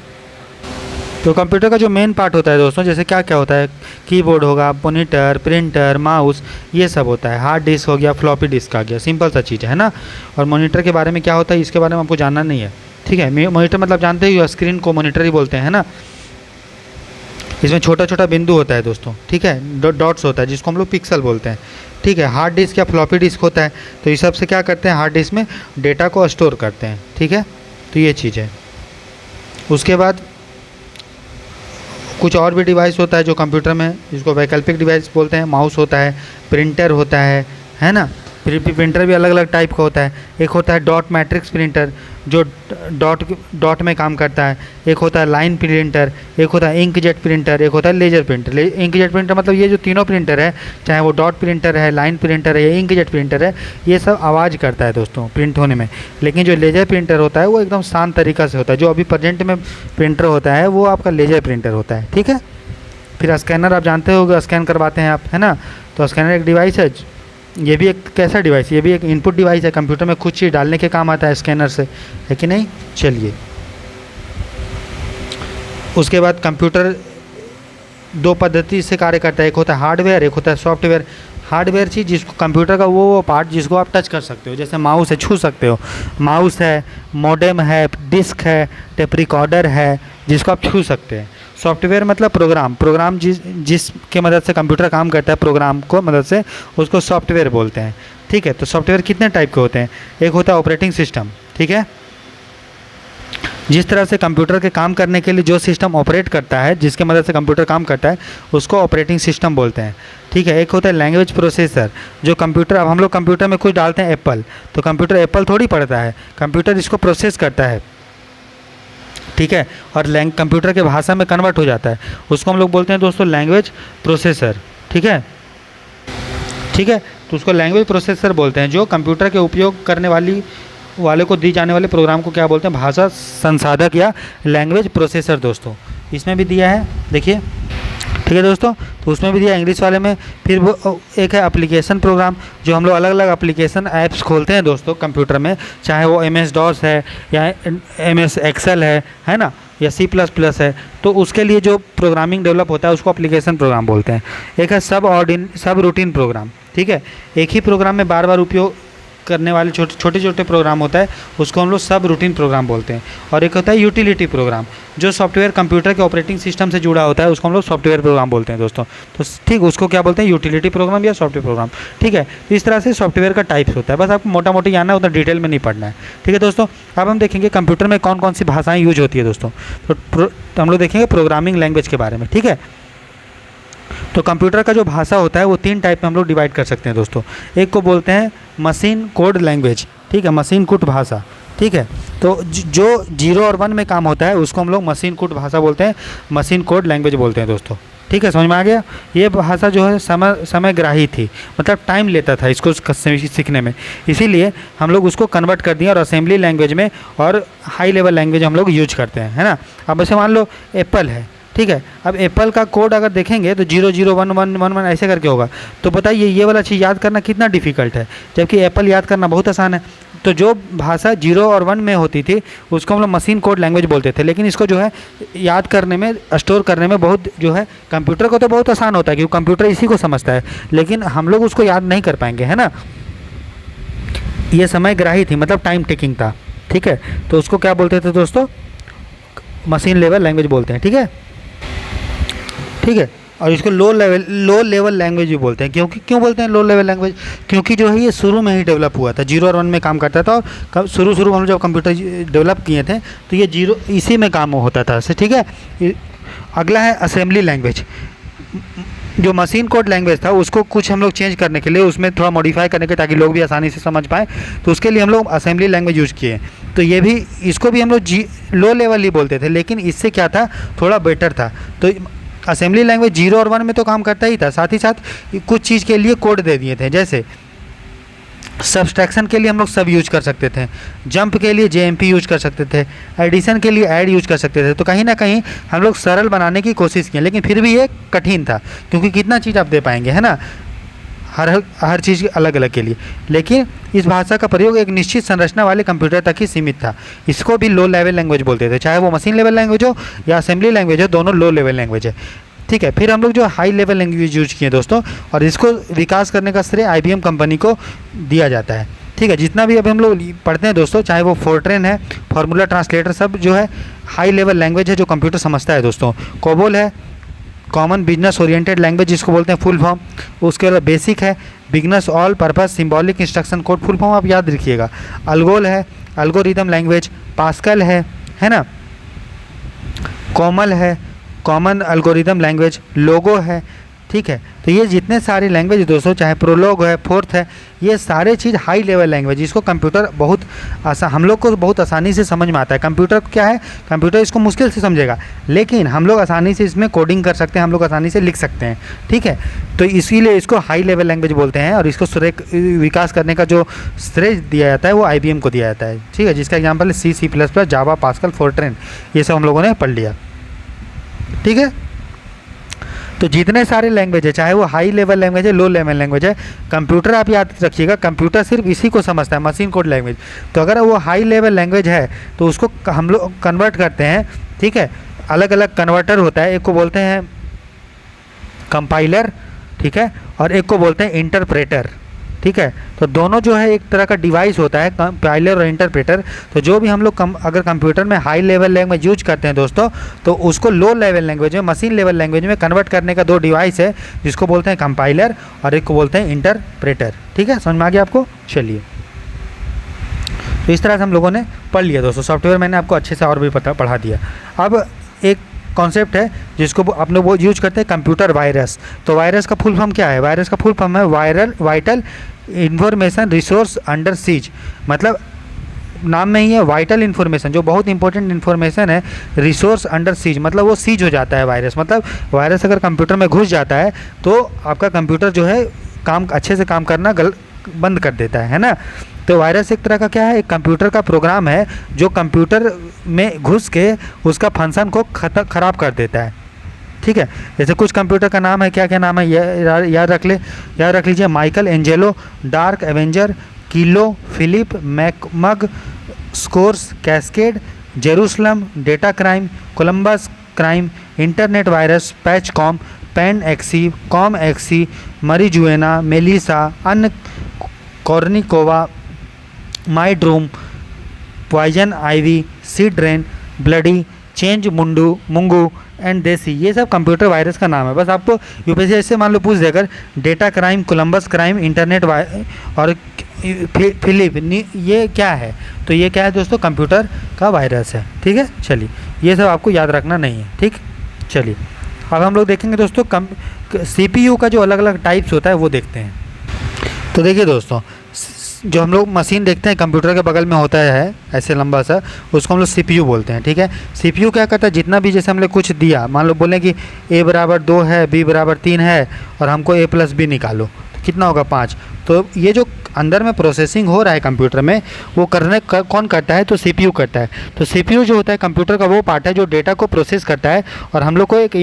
तो कंप्यूटर का जो मेन पार्ट होता है दोस्तों, जैसे क्या क्या होता है, कीबोर्ड होगा, मॉनिटर, प्रिंटर, माउस, ये सब होता है। हार्ड डिस्क हो गया, फ्लॉपी डिस्क आ गया, सिंपल सा चीज़ है ना। और मॉनिटर के बारे में क्या होता है, इसके बारे में आपको जानना नहीं है, ठीक है। मॉनिटर मतलब जानते ही हो, स्क्रीन को मॉनिटर ही बोलते हैं ना। इसमें छोटा छोटा बिंदु होता है दोस्तों, ठीक है, डॉट्स होता है जिसको हम लोग पिक्सल बोलते हैं, ठीक है। हार्ड डिस्क या फ्लॉपी डिस्क होता है, तो इस सब से क्या करते हैं, हार्ड डिस्क में डेटा को स्टोर करते हैं, ठीक है। तो ये चीज़ है। उसके बाद कुछ और भी डिवाइस होता है जो कंप्यूटर में, जिसको वैकल्पिक डिवाइस बोलते हैं। माउस होता है, प्रिंटर होता है ना। प्रिंटर भी अलग अलग टाइप का होता है। एक होता है डॉट मैट्रिक्स प्रिंटर जो डॉट में काम करता है। एक होता है लाइन प्रिंटर, एक होता है इंकजेट प्रिंटर, एक होता है लेजर प्रिंटर। इंकजेट प्रिंटर मतलब ये जो तीनों प्रिंटर है, चाहे वो डॉट प्रिंटर है, लाइन प्रिंटर है या इंकजेट प्रिंटर है, ये सब आवाज़ करता है दोस्तों प्रिंट होने में। लेकिन जो लेजर प्रिंटर होता है वो एकदम शांत तरीक़ा से होता है। जो अभी प्रेजेंट में प्रिंटर होता है वो आपका लेजर प्रिंटर होता है, ठीक है। फिर स्कैनर आप जानते हो, स्कैन करवाते हैं आप, है ना। तो स्कैनर एक डिवाइस है, ये भी एक कैसा डिवाइस, ये भी एक इनपुट डिवाइस है। कंप्यूटर में कुछ चीज़ डालने के काम आता है स्कैनर से, है कि नहीं। चलिए, उसके बाद कंप्यूटर दो पद्धति से कार्य करता है, एक होता है हार्डवेयर, एक होता है सॉफ्टवेयर। हार्डवेयर चीज़ जिसको कंप्यूटर का वो पार्ट जिसको आप टच कर सकते हो, जैसे माउस है, छू सकते हो। माउस है, मॉडेम है, डिस्क है, टेप रिकॉर्डर है, जिसको आप छू सकते हैं। सॉफ्टवेयर मतलब प्रोग्राम जिसके मदद से कंप्यूटर काम करता है, प्रोग्राम को मदद से, उसको सॉफ्टवेयर बोलते हैं, ठीक है। तो सॉफ्टवेयर कितने टाइप के होते हैं, एक होता है ऑपरेटिंग सिस्टम, ठीक है। जिस तरह से कंप्यूटर के काम करने के लिए जो सिस्टम ऑपरेट करता है, जिसके मदद से कंप्यूटर काम करता है, उसको ऑपरेटिंग सिस्टम बोलते हैं, ठीक है। एक होता है लैंग्वेज प्रोसेसर, जो कंप्यूटर, अब हम लोग कंप्यूटर में कुछ डालते हैं एप्पल, तो कंप्यूटर एप्पल थोड़ी पढ़ता है, कंप्यूटर इसको प्रोसेस करता है, ठीक है। और कंप्यूटर के भाषा में कन्वर्ट हो जाता है, उसको हम लोग बोलते हैं दोस्तों लैंग्वेज प्रोसेसर, ठीक है, ठीक है। तो उसको लैंग्वेज प्रोसेसर बोलते हैं। जो कंप्यूटर के उपयोग करने वाले को दी जाने वाले प्रोग्राम को क्या बोलते हैं, भाषा संसाधक या लैंग्वेज प्रोसेसर दोस्तों। इसमें भी दिया है, देखिए, ठीक है दोस्तों। तो उसमें भी दिया इंग्लिश वाले में। फिर वो एक है एप्लीकेशन प्रोग्राम, जो हम लोग अलग अलग एप्लीकेशन ऐप्स खोलते हैं दोस्तों कंप्यूटर में, चाहे वो MS DOS है या MS Excel है ना, या C++ है। तो उसके लिए जो प्रोग्रामिंग डेवलप होता है उसको एप्लीकेशन प्रोग्राम बोलते हैं। एक है सब रूटीन प्रोग्राम, ठीक है। एक ही प्रोग्राम में बार बार उपयोग करने वाले छोटे छोटे प्रोग्राम होता है, उसको हम लोग सब रूटीन प्रोग्राम बोलते हैं। और एक होता है यूटिलिटी प्रोग्राम, जो सॉफ्टवेयर कंप्यूटर के ऑपरेटिंग सिस्टम से जुड़ा होता है, उसको हम लोग सॉफ्टवेयर प्रोग्राम बोलते हैं दोस्तों। तो ठीक, उसको क्या बोलते हैं, यूटिलिटी प्रोग्राम या सॉफ्टवेयर प्रोग्राम, ठीक है। तो इस तरह से सॉफ्टवेयर का टाइप्स होता है, बस आपको मोटा मोटी जानना है, उतना डिटेल में नहीं पढ़ना है, ठीक है दोस्तों। अब हम देखेंगे कंप्यूटर में कौन कौन सी भाषाएँ यूज होती है दोस्तों। तो हम लोग देखेंगे प्रोग्रामिंग लैंग्वेज के बारे में, ठीक है। तो कंप्यूटर का जो भाषा होता है वो 3 टाइप में हम लोग डिवाइड कर सकते हैं दोस्तों। एक को बोलते हैं मशीन कोड लैंग्वेज, ठीक है, मशीन कोड भाषा, ठीक है। तो जो 0 और 1 में काम होता है उसको हम लोग मशीन कोड भाषा बोलते हैं, मशीन कोड लैंग्वेज बोलते हैं दोस्तों, ठीक है। समझ में आ गया। ये भाषा जो है समयग्राही थी, मतलब टाइम लेता था इसको सीखने में, इसीलिए हम लोग उसको कन्वर्ट कर दिए और असेंबली लैंग्वेज में और हाई लेवल लैंग्वेज हम लोग यूज करते हैं, है ना। अब ऐसे मान लो एप्पल है, ठीक है। अब एप्पल का कोड अगर देखेंगे तो 001111 ऐसे करके होगा। तो बताइए ये वाला चीज़ याद करना कितना डिफ़िकल्ट है, जबकि एप्पल याद करना बहुत आसान है। तो जो भाषा 0 और 1 में होती थी उसको हम लोग मशीन कोड लैंग्वेज बोलते थे, लेकिन इसको जो है याद करने में, स्टोर करने में बहुत जो है, कंप्यूटर को तो बहुत आसान होता है क्योंकि कंप्यूटर इसी को समझता है, लेकिन हम लोग उसको याद नहीं कर पाएंगे, है ना। ये समयग्राही थी, मतलब टाइम टेकिंग था, ठीक है। तो उसको क्या बोलते थे दोस्तों, मशीन लेवल लैंग्वेज बोलते हैं, ठीक है, ठीक है। और इसको लो लेवल लैंग्वेज भी बोलते हैं। क्यों बोलते हैं लो लेवल लैंग्वेज, क्योंकि जो है ये शुरू में ही डेवलप हुआ था, 0 और 1 में काम करता था। और शुरू में हम जब कंप्यूटर डेवलप किए थे तो ये 0 इसी में काम होता था, ठीक है। अगला है असेंबली लैंग्वेज। जो मशीन कोड लैंग्वेज था उसको कुछ हम लोग चेंज करने के लिए, उसमें थोड़ा मॉडिफाई करने के, ताकि लोग भी आसानी से समझ पाएँ, तो उसके लिए हम लोग असेंबली लैंग्वेज यूज़ किए। तो ये भी, इसको भी हम लोग लो लेवल ही बोलते थे, लेकिन इससे क्या था, थोड़ा बेटर था। तो असेंबली लैंग्वेज 0 और 1 में तो काम करता ही था, साथ ही साथ कुछ चीज़ के लिए कोड दे दिए थे। जैसे सब्सट्रैक्शन के लिए हम लोग सब यूज कर सकते थे, जंप के लिए JMP यूज कर सकते थे, एडिशन के लिए ऐड यूज कर सकते थे। तो कहीं ना कहीं हम लोग सरल बनाने की कोशिश किए, लेकिन फिर भी ये कठिन था, क्योंकि कितना चीज़ आप दे पाएंगे, है ना। हर चीज़ अलग अलग के लिए। लेकिन इस भाषा का प्रयोग एक निश्चित संरचना वाले कंप्यूटर तक ही सीमित था। इसको भी लो लेवल लैंग्वेज बोलते थे, चाहे वो मशीन लेवल लैंग्वेज हो या असेंबली लैंग्वेज हो, दोनों लो लेवल लैंग्वेज है। ठीक है, फिर हम लोग जो हाई लेवल लैंग्वेज यूज किए दोस्तों, और इसको विकास करने का श्रेय IBM कंपनी को दिया जाता है। ठीक है, जितना भी अभी हम लोग पढ़ते हैं दोस्तों, चाहे वो फोर्ट्रेन है, फार्मूला ट्रांसलेटर, सब जो है हाई लेवल लैंग्वेज है जो कंप्यूटर समझता है दोस्तों। कोबोल है कॉमन बिजनेस ओरिएंटेड लैंग्वेज जिसको बोलते हैं फुल फॉर्म। उसके बाद बेसिक है beginners all purpose symbolic instruction code, full form आप याद रखिएगा। अल्गोल है एल्गोरिदम लैंग्वेज। पास्कल है ना। कोमल है कॉमन एल्गोरिदम लैंग्वेज। लोगो है। ठीक है, तो ये जितने सारे लैंग्वेज दोस्तों, चाहे प्रोलॉग है, फोर्थ है, ये सारे चीज़ हाई लेवल लैंग्वेज, इसको कंप्यूटर बहुत हम लोग को बहुत आसानी से समझ में आता है। कंप्यूटर क्या है, कंप्यूटर इसको मुश्किल से समझेगा, लेकिन हम लोग आसानी से इसमें कोडिंग कर सकते हैं, हम लोग आसानी से लिख सकते हैं। ठीक है, तो इसीलिए इसको हाई लेवल लैंग्वेज बोलते हैं, और इसको श्रेय विकास करने का जो श्रेय दिया जाता है वो IBM को दिया जाता है। ठीक है, जिसका एग्जाम्पल है C++, जावा, पास्कल, फोर्ट्रेन, ये सब हम लोगों ने पढ़ लिया। ठीक है, तो जितने सारे लैंग्वेज है, चाहे वो हाई लेवल लैंग्वेज है, लो लेवल लैंग्वेज है, कंप्यूटर आप याद रखिएगा, कंप्यूटर सिर्फ इसी को समझता है, मशीन कोड लैंग्वेज। तो अगर वो हाई लेवल लैंग्वेज है तो उसको हम लोग कन्वर्ट करते हैं। ठीक है, अलग अलग कन्वर्टर होता है, एक को बोलते हैं कंपाइलर, ठीक है, और एक को बोलते हैं इंटरप्रेटर। ठीक है, तो दोनों जो है एक तरह का डिवाइस होता है, कंपाइलर और इंटरप्रेटर। तो जो भी हम लोग अगर कंप्यूटर में हाई लेवल लैंग्वेज यूज करते हैं दोस्तों, तो उसको लो लेवल लैंग्वेज में, मशीन लेवल लैंग्वेज में कन्वर्ट करने का दो डिवाइस है, जिसको बोलते हैं कंपाइलर और एक को बोलते हैं इंटरप्रेटर। ठीक है, समझ में आ गया आपको? चलिए, तो इस तरह से हम लोगों ने पढ़ लिया दोस्तों। सॉफ्टवेयर मैंने आपको अच्छे से और भी पढ़ा दिया। अब एक कॉन्सेप्ट है जिसको आप लोग वो यूज करते हैं, कंप्यूटर वायरस। तो वायरस का फुल फॉर्म क्या है? वायरस का फुल फॉर्म है vital information resource under seize. मतलब नाम में ही है वाइटल इन्फॉर्मेशन, जो बहुत इंपॉर्टेंट इन्फॉर्मेशन है, रिसोर्स अंडर सीज, मतलब वो सीज हो जाता है वायरस। मतलब वायरस अगर कंप्यूटर में घुस जाता है तो आपका कंप्यूटर जो है काम अच्छे से काम करना बंद कर देता है ना। तो वायरस एक तरह का क्या है, एक कंप्यूटर का प्रोग्राम है जो कंप्यूटर में घुस के उसका फंक्शन को ख़राब कर देता है। ठीक है, जैसे कुछ कंप्यूटर का नाम है, क्या क्या नाम है याद रख लीजिए। Michelangelo, dark avenger, kilo, Philip, MacMag, scores, cascade, Jerusalem, Datacrime, Columbus crime, internet virus, पैचकॉम, पेन एक्सी, कॉम एक्सी, marijuana, Melissa, Anna Kournikova, MyDoom, poison ivy, सीड रेन, ब्लडी, चेंज मुंगू एंड देसी, ये सब कंप्यूटर वायरस का नाम है। बस आपको यूपीएससी ऐसे मान लो पूछ देकर data crime, Columbus crime, internet और फिलिप, ये क्या है? तो ये क्या है दोस्तों? कंप्यूटर का वायरस है। ठीक है, चलिए, ये सब आपको याद रखना नहीं है। ठीक, चलिए अब हम लोग देखेंगे दोस्तों CPU का जो अलग अलग टाइप्स होता है वो देखते हैं। तो देखिए दोस्तों, जो हम लोग मशीन देखते हैं कंप्यूटर के बगल में होता है ऐसे लंबा सा, उसको हम लोग CPU बोलते हैं। ठीक है, CPU क्या करता है, जितना भी जैसे हमने कुछ दिया, मान लो बोलें कि A = 2 है, B = 3 है और हमको A + B निकालो, तो कितना होगा? 5। तो ये जो अंदर में प्रोसेसिंग हो रहा है कंप्यूटर में, वो कौन करता है? तो CPU करता है। तो CPU जो होता है कंप्यूटर का वो पार्ट है जो डेटा को प्रोसेस करता है और हम लोग को एक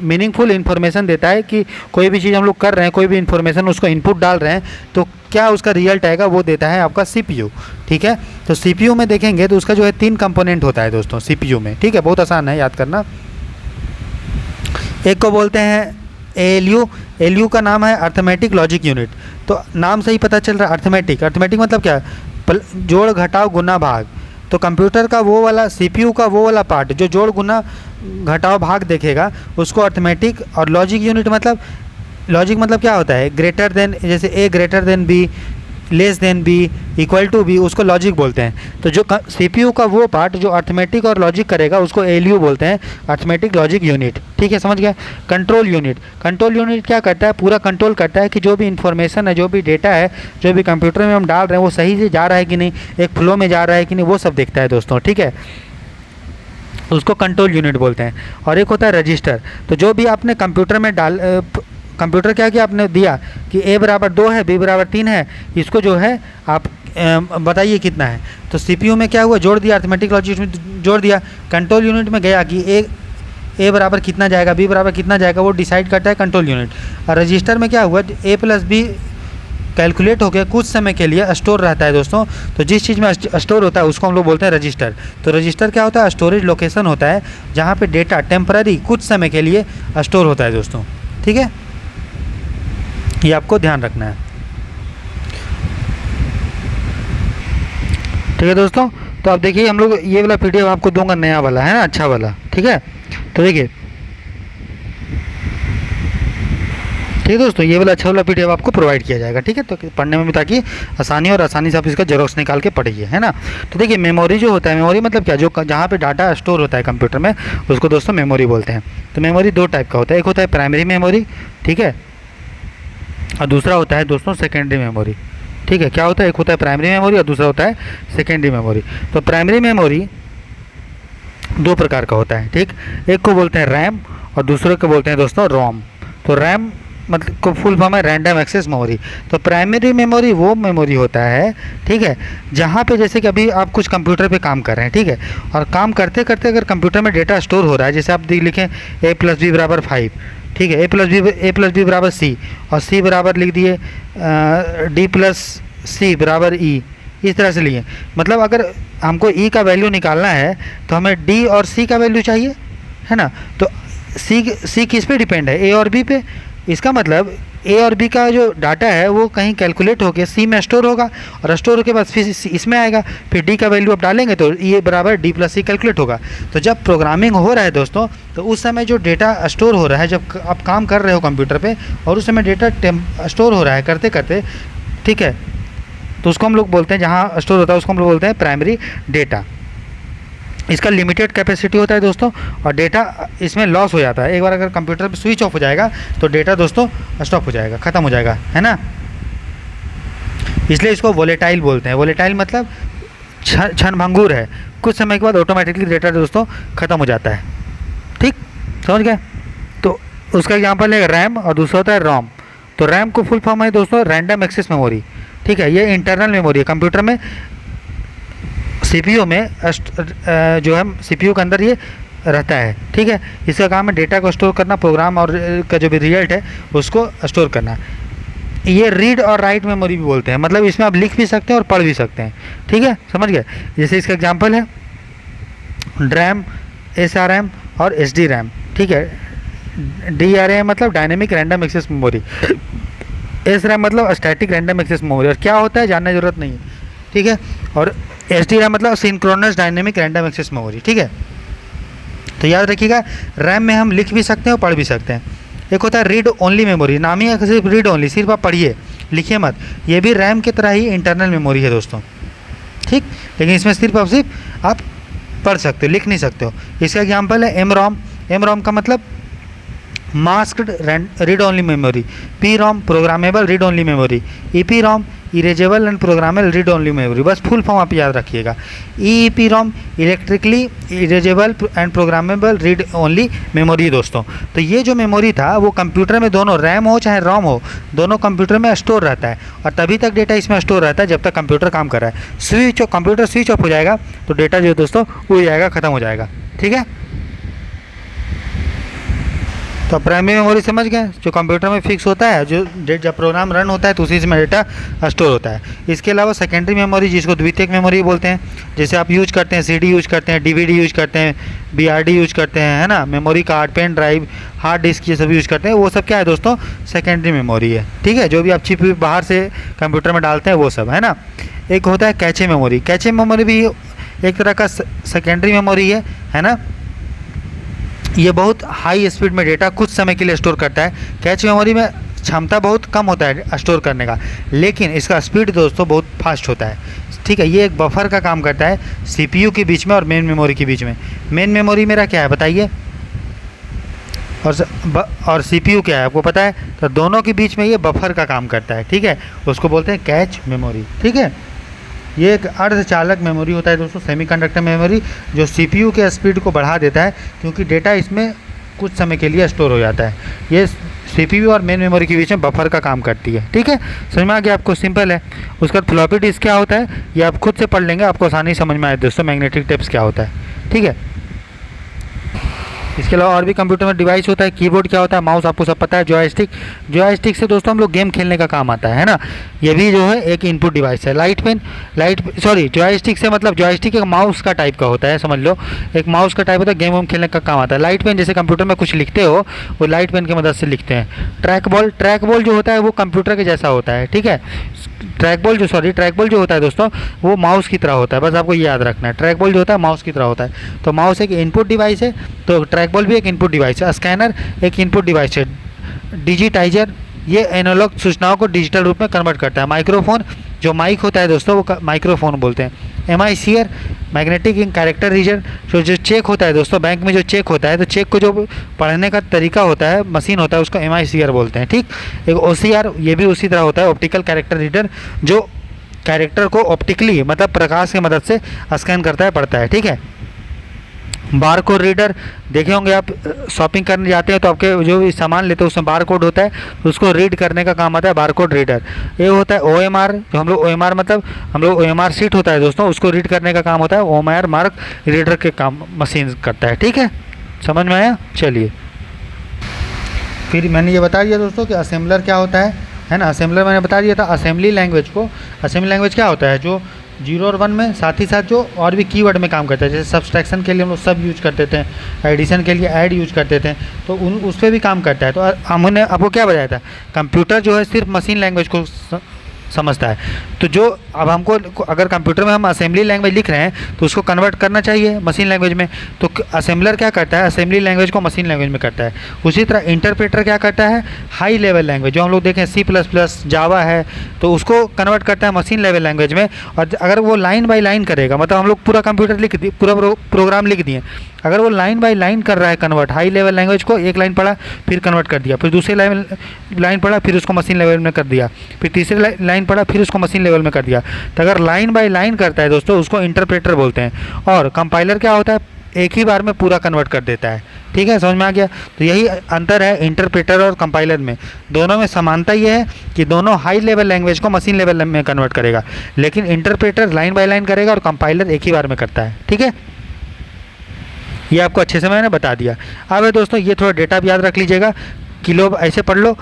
मीनिंगफुल इन्फॉर्मेशन देता है कि कोई भी चीज़ हम लोग कर रहे हैं, कोई भी इन्फॉर्मेशन उसको इनपुट डाल रहे हैं तो क्या उसका रिजल्ट आएगा, वो देता है आपका CPU। ठीक है, तो CPU में देखेंगे तो उसका जो है 3 कंपोनेंट होता है दोस्तों CPU में। ठीक है, बहुत आसान है याद करना। एक को बोलते हैं ALU का नाम है अर्थमेटिक लॉजिक यूनिट। तो नाम से ही पता चल रहा है अर्थमेटिक मतलब क्या? जोड़ घटाव गुना भाग। तो कंप्यूटर का वो वाला CPU का वो वाला पार्ट जो जोड़ गुना घटाव भाग देखेगा उसको अर्थमेटिक, और लॉजिक यूनिट मतलब क्या होता है? ग्रेटर देन, जैसे A > B, less than B, equal to B, उसको लॉजिक बोलते हैं। तो जो CPU का वो पार्ट जो अर्थमेटिक और लॉजिक करेगा उसको ALU बोलते हैं, अर्थमेटिक लॉजिक यूनिट। ठीक है, समझ गया। कंट्रोल यूनिट क्या करता है? पूरा कंट्रोल करता है कि जो भी इंफॉर्मेशन है, जो भी डेटा है, जो भी कंप्यूटर में हम डाल रहे हैं वो सही से जा रहा है कि नहीं, एक फ्लो में जा रहा है कि नहीं, वो सब देखता है दोस्तों। ठीक है, उसको कंट्रोल यूनिट बोलते हैं। और एक होता है रजिस्टर। तो जो भी आपने कंप्यूटर में कंप्यूटर क्या किया आपने दिया कि A = 2 है, B = 3 है, इसको जो है आप बताइए कितना है। तो CPU में क्या हुआ? जोड़ दिया, अर्थमेटिक लॉजिक में जोड़ दिया। कंट्रोल यूनिट में गया कि A बराबर कितना जाएगा, B बराबर कितना जाएगा, वो डिसाइड करता है कंट्रोल यूनिट। और रजिस्टर में क्या हुआ? A + B कैलकुलेट होकर कुछ समय के लिए स्टोर रहता है दोस्तों। तो जिस चीज़ में स्टोर होता है उसको हम लोग बोलते हैं रजिस्टर। तो रजिस्टर क्या होता है? स्टोरेज लोकेशन होता है जहाँ पे डेटा टेम्पररी कुछ समय के लिए स्टोर होता है दोस्तों। ठीक है, ये आपको ध्यान रखना है। ठीक है दोस्तों, तो आप देखिए हम लोग ये वाला PDF आपको दूंगा, नया वाला है ना, अच्छा वाला। ठीक है, तो देखिए ठीक है दोस्तों, ये वाला अच्छा वाला PDF आपको प्रोवाइड किया जाएगा। ठीक है, तो पढ़ने में भी ताकि आसानी से आप इसका जेरोक्स निकाल के पढ़िए, है ना। तो देखिए मेमोरी जो होता है, मेमोरी मतलब क्या, जो जहाँ पे डाटा स्टोर होता है कंप्यूटर में, उसको दोस्तों मेमोरी बोलते हैं। तो मेमोरी दो टाइप का होता है, एक होता है प्राइमरी मेमोरी, ठीक है, और दूसरा होता है दोस्तों सेकेंडरी मेमोरी। ठीक है, क्या होता है? एक होता है प्राइमरी मेमोरी और दूसरा होता है सेकेंडरी मेमोरी। तो प्राइमरी मेमोरी दो प्रकार का होता है। ठीक, एक को बोलते हैं रैम और दूसरे को बोलते हैं दोस्तों रोम। तो रैम मतलब को फुल फॉर्म है रैंडम एक्सेस मेमोरी। तो प्राइमरी मेमोरी वो मेमोरी होता है, ठीक है, जहाँ पे जैसे कि अभी आप कुछ कंप्यूटर पे काम कर रहे हैं, ठीक है, और काम करते करते अगर कंप्यूटर में डेटा स्टोर हो रहा है, जैसे आप लिखें a+b = 5, ठीक है, a+b बराबर c और c बराबर लिख दिए d+c = e, इस तरह से लिए। मतलब अगर हमको e का वैल्यू निकालना है तो हमें d और c का वैल्यू चाहिए, है ना। तो c किस पे डिपेंड है? a और b पे। इसका मतलब ए और बी का जो डाटा है वो कहीं कैलकुलेट होकर सी में स्टोर होगा और स्टोर होने के बाद फिर इसमें आएगा, फिर डी का वैल्यू आप डालेंगे तो ये बराबर d+c कैलकुलेट होगा। तो जब प्रोग्रामिंग हो रहा है दोस्तों, तो उस समय जो डेटा स्टोर हो रहा है, जब आप काम कर रहे हो कंप्यूटर पे और उस समय डेटा स्टोर हो रहा है करते करते, ठीक है, तो उसको हम लोग बोलते हैं, जहाँ स्टोर होता है उसको हम लोग बोलते हैं प्राइमरी डेटा। इसका लिमिटेड कैपेसिटी होता है दोस्तों और डेटा इसमें लॉस हो जाता है। एक बार अगर कंप्यूटर पे स्विच ऑफ हो जाएगा तो डेटा दोस्तों स्टॉप हो जाएगा, ख़त्म हो जाएगा, है ना। इसलिए इसको वोलेटाइल बोलते हैं। वोलेटाइल मतलब क्षणभंगुर है, कुछ समय के बाद ऑटोमेटिकली डेटा दोस्तों ख़त्म हो जाता है। ठीक, समझ गए। तो उसका एग्जाम्पल है रैम और दूसरा होता है रोम। तो रैम को फुल फॉर्म है दोस्तों रैंडम एक्सेस मेमोरी। ठीक है, ये इंटरनल मेमोरी है कंप्यूटर में, CPU में जो है CPU के अंदर ये रहता है। ठीक है, इसका काम है डेटा को स्टोर करना, प्रोग्राम और का जो भी रिजल्ट है उसको स्टोर करना। ये रीड और राइट मेमोरी भी बोलते हैं, मतलब इसमें आप लिख भी सकते हैं और पढ़ भी सकते हैं। ठीक है, समझ गए। जैसे इसका एग्जांपल है DRAM, SRAM और SDRAM। ठीक है, DRAM मतलब dynamic random access memory, SRAM मतलब स्टैटिक रैंडम एक्सेस मेमोरी। और क्या होता है जानने की जरूरत नहीं है, ठीक है। और SDRAM मतलब synchronous dynamic random access memory. ठीक है, तो याद रखिएगा रैम में हम लिख भी सकते हैं और पढ़ भी सकते हैं। एक होता है रीड ओनली मेमोरी, नाम ही है सिर्फ रीड ओनली, सिर्फ आप पढ़िए लिखिए मत। ये भी रैम की तरह ही इंटरनल मेमोरी है दोस्तों, ठीक, लेकिन इसमें सिर्फ आप पढ़ सकते हो, लिख नहीं सकते हो। इसका एग्जाम्पल है MROM। MROM का मतलब masked read only memory, PROM programmable read only memory, EPROM erasable and programmable read only memory. बस फुल फॉर्म आप याद रखिएगा, EEPROM electrically erasable and programmable read only memory दोस्तों। तो ये जो मेमोरी था वो कंप्यूटर में दोनों रैम हो चाहे रोम हो, दोनों कंप्यूटर में स्टोर रहता है और तभी तक डेटा इसमें स्टोर रहता है जब तक कंप्यूटर काम कर रहा है। कंप्यूटर स्विच ऑफ हो जाएगा तो डेटा जो दोस्तों उड़ जाएगा, ख़त्म हो जाएगा। ठीक है, तो प्राइमरी मेमोरी समझ गए, जो कंप्यूटर में फिक्स होता है, जो जब प्रोग्राम रन होता है तो उसी में डेटा स्टोर होता है। इसके अलावा सेकेंडरी मेमोरी जिसको द्वितीयक मेमोरी बोलते हैं, जैसे आप यूज करते हैं CD यूज करते हैं, DVD यूज करते हैं, BRD यूज करते हैं, है ना, memory card, pen drive, hard disk, ये सब यूज करते हैं, वो सब क्या है दोस्तों सेकेंडरी मेमोरी है। ठीक है, जो भी आप चिप बाहर से कंप्यूटर में डालते हैं वो सब, है ना। एक होता है कैचे मेमोरी। कैचे मेमोरी भी एक तरह का सेकेंडरी मेमोरी है ना। ये बहुत हाई स्पीड में डेटा कुछ समय के लिए स्टोर करता है। कैच मेमोरी में क्षमता बहुत कम होता है स्टोर करने का, लेकिन इसका स्पीड दोस्तों बहुत फास्ट होता है। ठीक है, ये एक बफर का काम करता है CPU के बीच में और मेन मेमोरी के बीच में। मेन मेमोरी मेरा क्या है बताइए, और CPU क्या है आपको पता है, तो दोनों के बीच में ये बफर का काम करता है। ठीक है, उसको बोलते हैं कैच मेमोरी। ठीक है, ये एक अर्धचालक मेमोरी होता है दोस्तों, सेमीकंडक्टर मेमोरी, जो CPU के स्पीड को बढ़ा देता है क्योंकि डेटा इसमें कुछ समय के लिए स्टोर हो जाता है। ये CPU और मेन मेमोरी के बीच में बफर का काम करती है। ठीक है, समझ में आ गया आपको, सिंपल है। उसका फ्लॉपी डिस्क क्या होता है ये आप खुद से पढ़ लेंगे, आपको आसानी समझ में आए दोस्तों। मैग्नेटिक टेप्स क्या होता है, ठीक है। इसके अलावा और भी कंप्यूटर में डिवाइस होता है। कीबोर्ड क्या होता है, माउस आपको सब पता है। जॉयस्टिक, जॉयस्टिक से दोस्तों हम लोग गेम खेलने का काम आता है ना, ये भी जो है एक इनपुट डिवाइस है। लाइट पेन, जॉयस्टिक से मतलब जॉयस्टिक एक माउस का टाइप का होता है, समझ लो एक माउस का टाइप होता है, गेम वेम खेलने का काम आता है। लाइट पेन जैसे कंप्यूटर में कुछ लिखते हो वो लाइट पेन की मदद से लिखते हैं। ट्रैक बॉल, ट्रैक बॉल जो होता है वो कंप्यूटर के जैसा होता है, ठीक है। ट्रैक बॉल जो होता है दोस्तों वो माउस की तरह होता है, बस आपको ये याद रखना है। ट्रैक बॉल जो होता है माउस की तरह होता है, तो माउस एक इनपुट डिवाइस है, तो ट्रैक बॉल भी एक इनपुट डिवाइस है। स्कैनर एक इनपुट डिवाइस है। डिजिटाइजर ये एनालॉग सूचनाओं को डिजिटल रूप में कन्वर्ट करता है। माइक्रोफोन, जो माइक होता है दोस्तों वो माइक्रोफोन बोलते हैं। MICR magnetic ink character reader, जो चेक होता है दोस्तों, बैंक में जो चेक होता है तो चेक को जो पढ़ने का तरीका होता है, मशीन होता है, उसको MICR बोलते हैं, ठीक। एक OCR, ये भी उसी तरह होता है, ऑप्टिकल कैरेक्टर रीडर, जो कैरेक्टर को ऑप्टिकली मतलब प्रकाश की मदद से स्कैन करता है, पढ़ता है, ठीक है। बारकोड रीडर, देखे होंगे आप शॉपिंग करने जाते हैं तो आपके जो भी सामान लेते हैं उसमें बारकोड होता है, तो उसको रीड करने का काम आता है बारकोड रीडर। ये होता है OMR, जो हम लोग OMR मतलब हम लोग OMR शीट होता है दोस्तों, उसको रीड करने का काम होता है। OMR मार्क रीडर के काम मशीन करता है, ठीक है। समझ में आया? चलिए, फिर मैंने ये बता दिया दोस्तों कि असेंबलर क्या होता है ना। असेंबलर मैंने बता दिया था। असेंबली लैंग्वेज को, असेंबली लैंग्वेज क्या होता है, जो 0 और 1 में साथ ही साथ जो और भी कीवर्ड में काम करता है, जैसे सब्सट्रैक्शन के लिए हम लोग सब यूज करते थे, एडिशन के लिए ऐड यूज करते थे, तो उस पर भी काम करता है। तो हमने आपको क्या बताया था, कंप्यूटर जो है सिर्फ मशीन लैंग्वेज को समझता है। तो जो अब हमको अगर कंप्यूटर में हम असेंबली लैंग्वेज लिख रहे हैं तो उसको कन्वर्ट करना चाहिए मशीन लैंग्वेज में, तो असेंबलर क्या करता है, असेंबली लैंग्वेज को मशीन लैंग्वेज में करता है। उसी तरह इंटरप्रेटर क्या करता है, हाई लेवल लैंग्वेज, जो हम लोग देखें C++, जावा है, तो उसको कन्वर्ट करता है मशीन लेवल लैंग्वेज में। और अगर वो लाइन बाय लाइन करेगा, मतलब हम लोग पूरा कंप्यूटर लिख दिए, पूरा प्रोग्राम लिख दिए, अगर वो लाइन बाय लाइन कर रहा है कन्वर्ट, हाई लेवल लैंग्वेज को एक लाइन पढ़ा फिर कन्वर्ट कर दिया, फिर दूसरी लाइन पढ़ा फिर उसको मशीन लेवल में कर दिया, फिर तीसरी लाइन पढ़ा फिर उसको मशीन लेवल में कर दिया, तो अगर लाइन बाय लाइन करता है दोस्तों उसको इंटरप्रेटर बोलते हैं। और कंपाइलर क्या होता है, एक ही बार में पूरा कन्वर्ट कर देता है, ठीक है। समझ में आ गया? तो यही अंतर है इंटरप्रेटर और कंपाइलर में। दोनों में समानता ये है कि दोनों हाई लेवल लैंग्वेज को मशीन लेवल में कन्वर्ट करेगा, लेकिन इंटरप्रेटर लाइन बाय लाइन करेगा और कंपाइलर एक ही बार में करता है, ठीक है। ये आपको अच्छे से मैंने बता दिया। अब है दोस्तों ये थोड़ा डेटा भी याद रख लीजिएगा, किलो ऐसे पढ़ लो,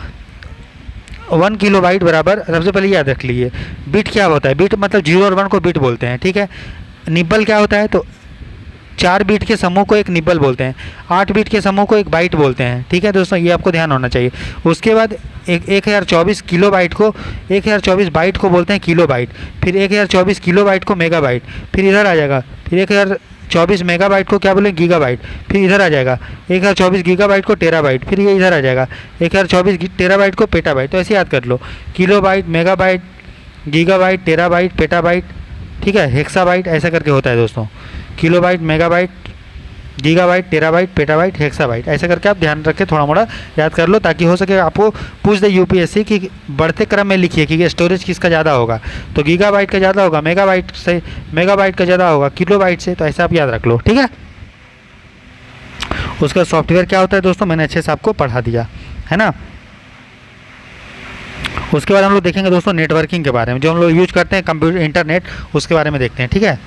1 किलोबाइट बराबर, सबसे पहले याद रख लीजिए बिट क्या होता है। बिट मतलब 0 और 1 को बिट बोलते हैं, ठीक है। निब्बल क्या होता है, तो 4 बिट के समूह को एक निब्बल बोलते हैं, 8 बिट के समूह को एक बाइट बोलते हैं, ठीक है दोस्तों, ये आपको ध्यान होना चाहिए। उसके बाद 1024 किलो बाइट को, 1024 बाइट को बोलते हैं किलो बाइट, फिर 1024 किलो बाइट को मेगा बाइट, फिर इधर आ जाएगा, फिर 1024 मेगाबाइट को क्या बोलेंगे, गीगाबाइट, फिर इधर आ जाएगा 1024 गीगाबाइट को टेराबाइट, फिर ये इधर आ जाएगा 1024 टेराबाइट को पेटाबाइट। तो ऐसे याद कर लो, kilobyte, megabyte, gigabyte, terabyte, petabyte, ठीक है, हेक्साबाइट, ऐसा करके होता है दोस्तों। Kilobyte, megabyte, gigabyte, terabyte, petabyte, hexabyte, ऐसा करके आप ध्यान रख के थोड़ा मोड़ा याद कर लो, ताकि हो सके आपको पूछ दे UPSC कि बढ़ते क्रम में लिखिए कि स्टोरेज किसका ज़्यादा होगा, तो गीगाबाइट का ज़्यादा होगा, मेगाबाइट का ज़्यादा होगा किलोबाइट से, तो ऐसा आप याद रख लो, ठीक है। उसका सॉफ्टवेयर क्या होता है दोस्तों, मैंने अच्छे से आपको पढ़ा दिया है ना। उसके बाद हम लोग देखेंगे दोस्तों नेटवर्किंग के बारे में, जो हम लोग यूज करते हैं कंप्यूटर, इंटरनेट, उसके बारे में देखते हैं, ठीक है।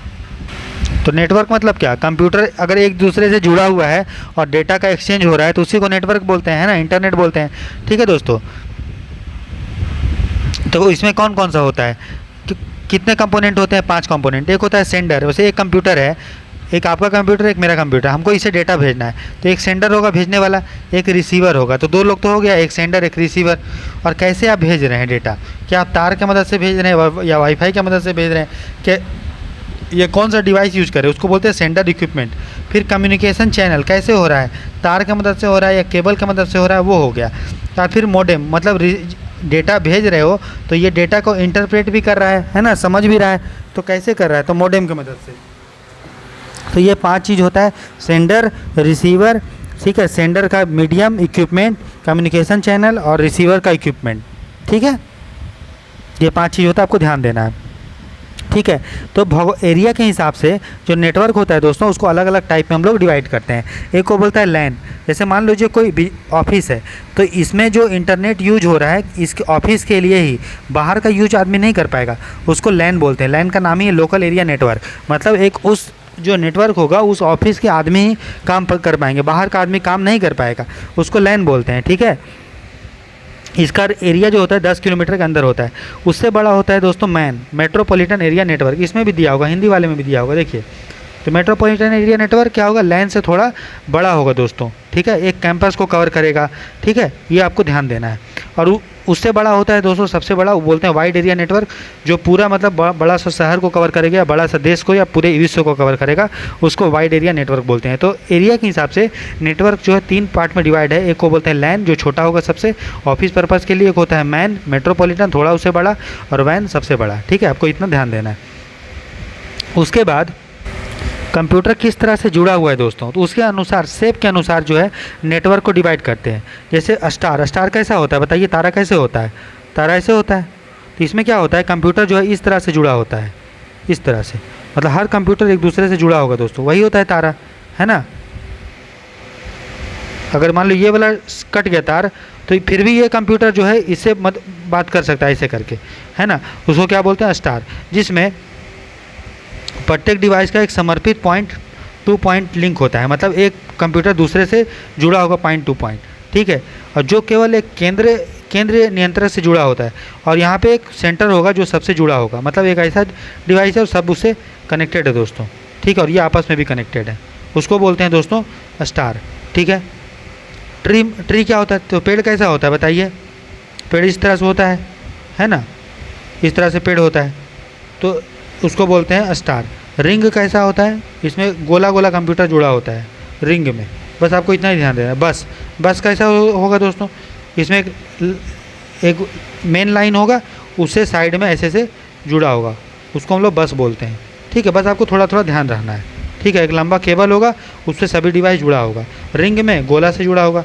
तो नेटवर्क मतलब क्या, कंप्यूटर अगर एक दूसरे से जुड़ा हुआ है और डेटा का एक्सचेंज हो रहा है तो उसी को नेटवर्क बोलते हैं, है ना, इंटरनेट बोलते हैं, ठीक है दोस्तों। तो इसमें कौन कौन सा होता है, कितने कंपोनेंट होते हैं, 5 कंपोनेंट। एक होता है सेंडर, वैसे एक कंप्यूटर है, एक आपका कंप्यूटर एक मेरा कंप्यूटर, हमको इसे डेटा भेजना है, तो एक सेंडर होगा भेजने वाला, एक रिसीवर होगा, तो 2 लोग तो हो गया, एक सेंडर एक रिसीवर। और कैसे आप भेज रहे हैं डेटा, क्या आप तार की मदद से भेज रहे हैं या वाईफाई की मदद से भेज रहे हैं, कि ये कौन सा डिवाइस यूज करें, उसको बोलते हैं सेंडर इक्विपमेंट। फिर कम्युनिकेशन चैनल कैसे हो रहा है, तार की मदद से हो रहा है या केबल की मदद से हो रहा है, वो हो गया। या फिर मॉडेम, मतलब डेटा भेज रहे हो तो ये डेटा को इंटरप्रेट भी कर रहा है ना, समझ भी रहा है, तो कैसे कर रहा है, तो मॉडेम की मदद से। तो ये 5 चीज़ होता है, सेंडर, रिसीवर, ठीक है, सेंडर का मीडियम इक्विपमेंट, कम्युनिकेशन चैनल और रिसीवर का इक्विपमेंट, ठीक है। ये 5 चीज़ होता है, आपको ध्यान देना है, ठीक है। तो एरिया के हिसाब से जो नेटवर्क होता है दोस्तों, उसको अलग अलग टाइप में हम लोग डिवाइड करते हैं। एक को बोलता है लैन, जैसे मान लीजिए कोई ऑफिस है, तो इसमें जो इंटरनेट यूज हो रहा है इसके ऑफिस के लिए ही, बाहर का यूज आदमी नहीं कर पाएगा, उसको लैन बोलते हैं। लैन का नाम ही है लोकल एरिया नेटवर्क, मतलब एक उस जो नेटवर्क होगा उस ऑफिस के आदमी ही काम कर पाएंगे, बाहर का आदमी काम नहीं कर पाएगा, उसको लैन बोलते हैं। ठीक है, इसका एरिया जो होता है 10 किलोमीटर के अंदर होता है। उससे बड़ा होता है दोस्तों मैन, मेट्रोपॉलिटन एरिया नेटवर्क। इसमें भी दिया होगा, हिंदी वाले में भी दिया होगा, देखिए। तो मेट्रोपॉलिटन एरिया नेटवर्क क्या होगा, लैन से थोड़ा बड़ा होगा दोस्तों। ठीक है, एक कैंपस को कवर करेगा। ठीक है, ये आपको ध्यान देना है। और उससे बड़ा होता है दोस्तों, सबसे बड़ा वो बोलते हैं वाइड एरिया नेटवर्क, जो पूरा मतलब बड़ा सा शहर को कवर करेगा, या बड़ा सा देश को, या पूरे विश्व को कवर करेगा, उसको वाइड एरिया नेटवर्क बोलते हैं। तो एरिया के हिसाब से नेटवर्क जो है 3 पार्ट में डिवाइड है। एक को बोलते हैं लैन, जो छोटा होगा सबसे, ऑफिस पर्पज़ के लिए। एक होता है मैन, मेट्रोपॉलिटन थोड़ा उससे बड़ा, और वैन सबसे बड़ा। ठीक है, आपको इतना ध्यान देना है। उसके बाद कंप्यूटर किस तरह से जुड़ा हुआ है दोस्तों, तो उसके अनुसार, शेप के अनुसार जो है नेटवर्क को डिवाइड करते हैं। जैसे स्टार कैसा होता है बताइए, तारा कैसे होता है, तारा ऐसे होता है। तो इसमें क्या होता है, कंप्यूटर जो है इस तरह से जुड़ा होता है, इस तरह से, मतलब हर कंप्यूटर एक दूसरे से जुड़ा होगा दोस्तों, वही होता है तारा, है ना। अगर मान लो ये वाला कट गया तार, तो फिर भी ये कंप्यूटर जो है इससे बात कर सकता है ऐसे करके, है ना। उसको क्या बोलते हैं, स्टार। जिसमें प्रत्येक डिवाइस का एक समर्पित पॉइंट टू पॉइंट लिंक होता है, मतलब एक कंप्यूटर दूसरे से जुड़ा होगा पॉइंट टू पॉइंट। ठीक है, और जो केवल एक केंद्रीय नियंत्रक से जुड़ा होता है, और यहाँ पे एक सेंटर होगा जो सबसे जुड़ा होगा, मतलब एक ऐसा डिवाइस है और सब उससे कनेक्टेड है दोस्तों। ठीक है, और ये आपस में भी कनेक्टेड है, उसको बोलते हैं दोस्तों स्टार। ठीक है, ट्री क्या होता है, तो पेड़ कैसा होता है बताइए, पेड़ इस तरह से होता है ना, इस तरह से पेड़ होता है, तो उसको बोलते हैं स्टार। रिंग कैसा होता है, इसमें गोला गोला कंप्यूटर जुड़ा होता है रिंग में, बस आपको इतना ही ध्यान देना है। बस कैसा होगा दोस्तों, इसमें एक मेन लाइन होगा, उससे साइड में ऐसे से जुड़ा होगा, उसको हम लोग बस बोलते हैं। ठीक है, बस आपको थोड़ा थोड़ा ध्यान रखना है। ठीक है, एक लंबा केबल होगा, उससे सभी डिवाइस जुड़ा होगा। रिंग में गोला से जुड़ा होगा,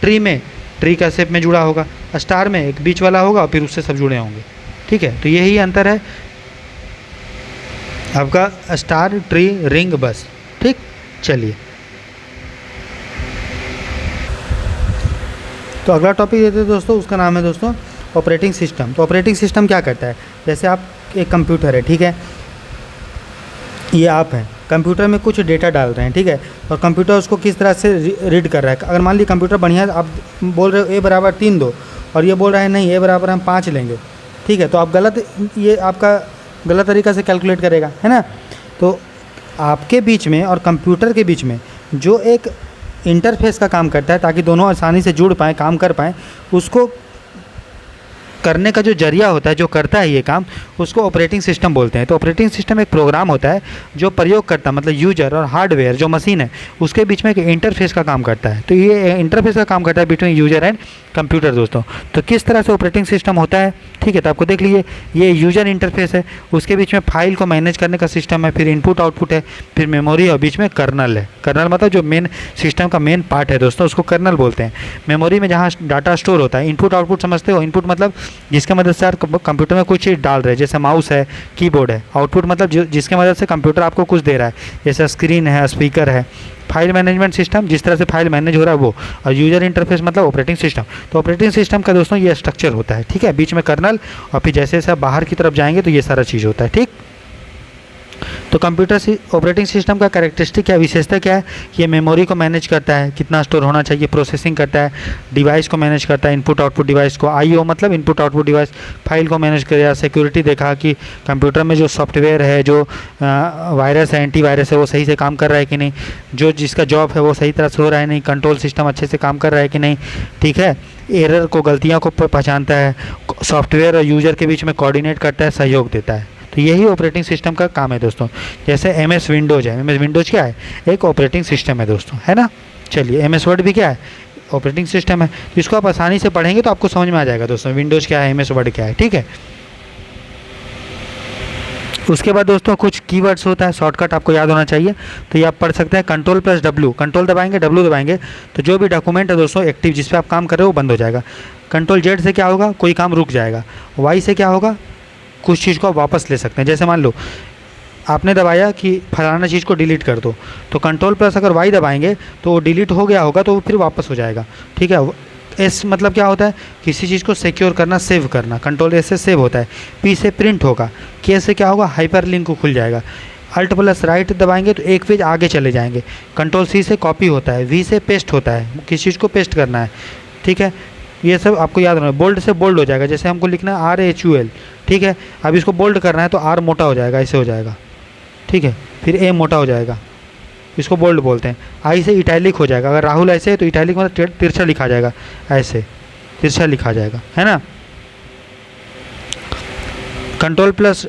ट्री में ट्री का शेप में जुड़ा होगा, स्टार में एक बीच वाला होगा और फिर उससे सब जुड़े होंगे। ठीक है, तो यही अंतर है आपका स्टार, ट्री, रिंग, बस। ठीक, चलिए तो अगला टॉपिक देते हैं दोस्तों, उसका नाम है दोस्तों ऑपरेटिंग सिस्टम। तो ऑपरेटिंग सिस्टम क्या करता है, जैसे आप एक कंप्यूटर है, ठीक है, ये आप हैं, कंप्यूटर में कुछ डेटा डाल रहे हैं, ठीक है, और कंप्यूटर उसको किस तरह से रीड कर रहा है। अगर मान लीजिए कंप्यूटर बढ़िया, आप बोल रहे हो a = 3 दो, और ये बोल रहा है नहीं a = हम 5 लेंगे। ठीक है, तो आप गलत, ये आपका गलत तरीक़ा से कैलकुलेट करेगा, है ना। तो आपके बीच में और कंप्यूटर के बीच में जो एक इंटरफेस का काम करता है, ताकि दोनों आसानी से जुड़ पाएँ, काम कर पाएँ, उसको करने का जो जरिया होता है, जो करता है ये काम, उसको ऑपरेटिंग सिस्टम बोलते हैं। तो ऑपरेटिंग सिस्टम एक प्रोग्राम होता है जो प्रयोगकर्ता, मतलब यूजर, और हार्डवेयर जो मशीन है, उसके बीच में एक इंटरफेस का काम करता है। तो ये इंटरफेस का काम करता है बिटवीन यूजर एंड कंप्यूटर दोस्तों। तो किस तरह से ऑपरेटिंग सिस्टम होता है, ठीक है, तो आपको देख लीजिए, ये यूजर इंटरफेस है, उसके बीच में फाइल को मैनेज करने का सिस्टम है, फिर इनपुट आउटपुट है, फिर मेमोरी, और बीच में कर्नल है। कर्नल मतलब जो मेन सिस्टम का मेन पार्ट है दोस्तों, उसको कर्नल बोलते हैं। मेमोरी में जहाँ डाटा स्टोर होता है, इनपुट आउटपुट समझते हो, इनपुट मतलब जिसके मदद से आप कंप्यूटर में कुछ चीज़ डाल रहे हैं, जैसे माउस है, कीबोर्ड है। आउटपुट मतलब जिसके मदद से कंप्यूटर आपको कुछ दे रहा है, जैसे स्क्रीन है, स्पीकर है। फाइल मैनेजमेंट सिस्टम, जिस तरह से फाइल मैनेज हो रहा है वो, और यूजर इंटरफेस मतलब ऑपरेटिंग सिस्टम। तो ऑपरेटिंग सिस्टम का दोस्तों ये स्ट्रक्चर होता है, ठीक है, बीच में कर्नल, और फिर जैसे जैसे आप बाहर की तरफ जाएंगे तो ये सारा चीज़ होता है। ठीक, तो कंप्यूटर ऑपरेटिंग सिस्टम का कैरेक्टरिस्टिक क्या, विशेषता क्या है, ये मेमोरी को मैनेज करता है, कितना स्टोर होना चाहिए, प्रोसेसिंग करता है, डिवाइस को मैनेज करता है, इनपुट आउटपुट डिवाइस को, आईओ मतलब इनपुट आउटपुट डिवाइस, फाइल को मैनेज करेगा, सिक्योरिटी देखा कि कंप्यूटर में जो सॉफ्टवेयर है, जो वायरस है, एंटीवायरस है, वो सही से काम कर रहा है कि नहीं, जो जिसका जॉब है वो सही तरह से हो रहा है नहीं, कंट्रोल सिस्टम अच्छे से काम कर रहा है कि नहीं, ठीक है, एरर को, गलतियों को पहचानता है, सॉफ्टवेयर और यूजर के बीच में कोऑर्डिनेट करता है, सहयोग देता है। तो यही ऑपरेटिंग सिस्टम का काम है दोस्तों। जैसे MS विंडोज़ है, MS विंडोज़ क्या है, एक ऑपरेटिंग सिस्टम है दोस्तों, है ना। चलिए, MS वर्ड भी क्या है, ऑपरेटिंग सिस्टम है। तो इसको आप आसानी से पढ़ेंगे तो आपको समझ में आ जाएगा दोस्तों, विंडोज़ क्या है, MS वर्ड क्या है, ठीक है। उसके बाद दोस्तों कुछ कीवर्ड्स होता है, शॉर्टकट आपको याद होना चाहिए, तो ये आप पढ़ सकते हैं। Ctrl+W, कंट्रोल दबाएंगे, W दबाएंगे, तो जो भी डॉक्यूमेंट है दोस्तों एक्टिव, जिस पे आप काम कर रहे हो वो बंद हो जाएगा। Ctrl+Z से क्या होगा, कोई काम रुक जाएगा। Y से क्या होगा, कुछ चीज़ को आप वापस ले सकते हैं। जैसे मान लो आपने दबाया कि फलाना चीज़ को डिलीट कर दो, तो Ctrl+ अगर Y दबाएंगे तो वो डिलीट हो गया होगा, तो वो फिर वापस हो जाएगा, ठीक है। S मतलब क्या होता है, किसी चीज़ को सिक्योर करना, सेव करना, Ctrl+S से सेव होता है। P से प्रिंट होगा, K से क्या होगा, हाइपर लिंक को खुल जाएगा। अल्ट प्लस राइट दबाएंगे तो एक पेज आगे चले जाएंगे। कंट्रोल सी से कॉपी होता है, वी से पेस्ट होता है, किसी चीज़ को पेस्ट करना है, ठीक है। ये सब आपको याद रखना है। बोल्ड से बोल्ड हो जाएगा, जैसे हमको लिखना है RHUL, ठीक है। अब इसको बोल्ड करना है तो R मोटा हो जाएगा, ऐसे हो जाएगा, ठीक है। फिर A मोटा हो जाएगा, इसको बोल्ड बोलते हैं। I से इटैलिक हो जाएगा, अगर राहुल ऐसे है तो इटैलिक मतलब तिरछा लिखा जाएगा, ऐसे तिरछा लिखा जाएगा, है ना। कंट्रोल प्लस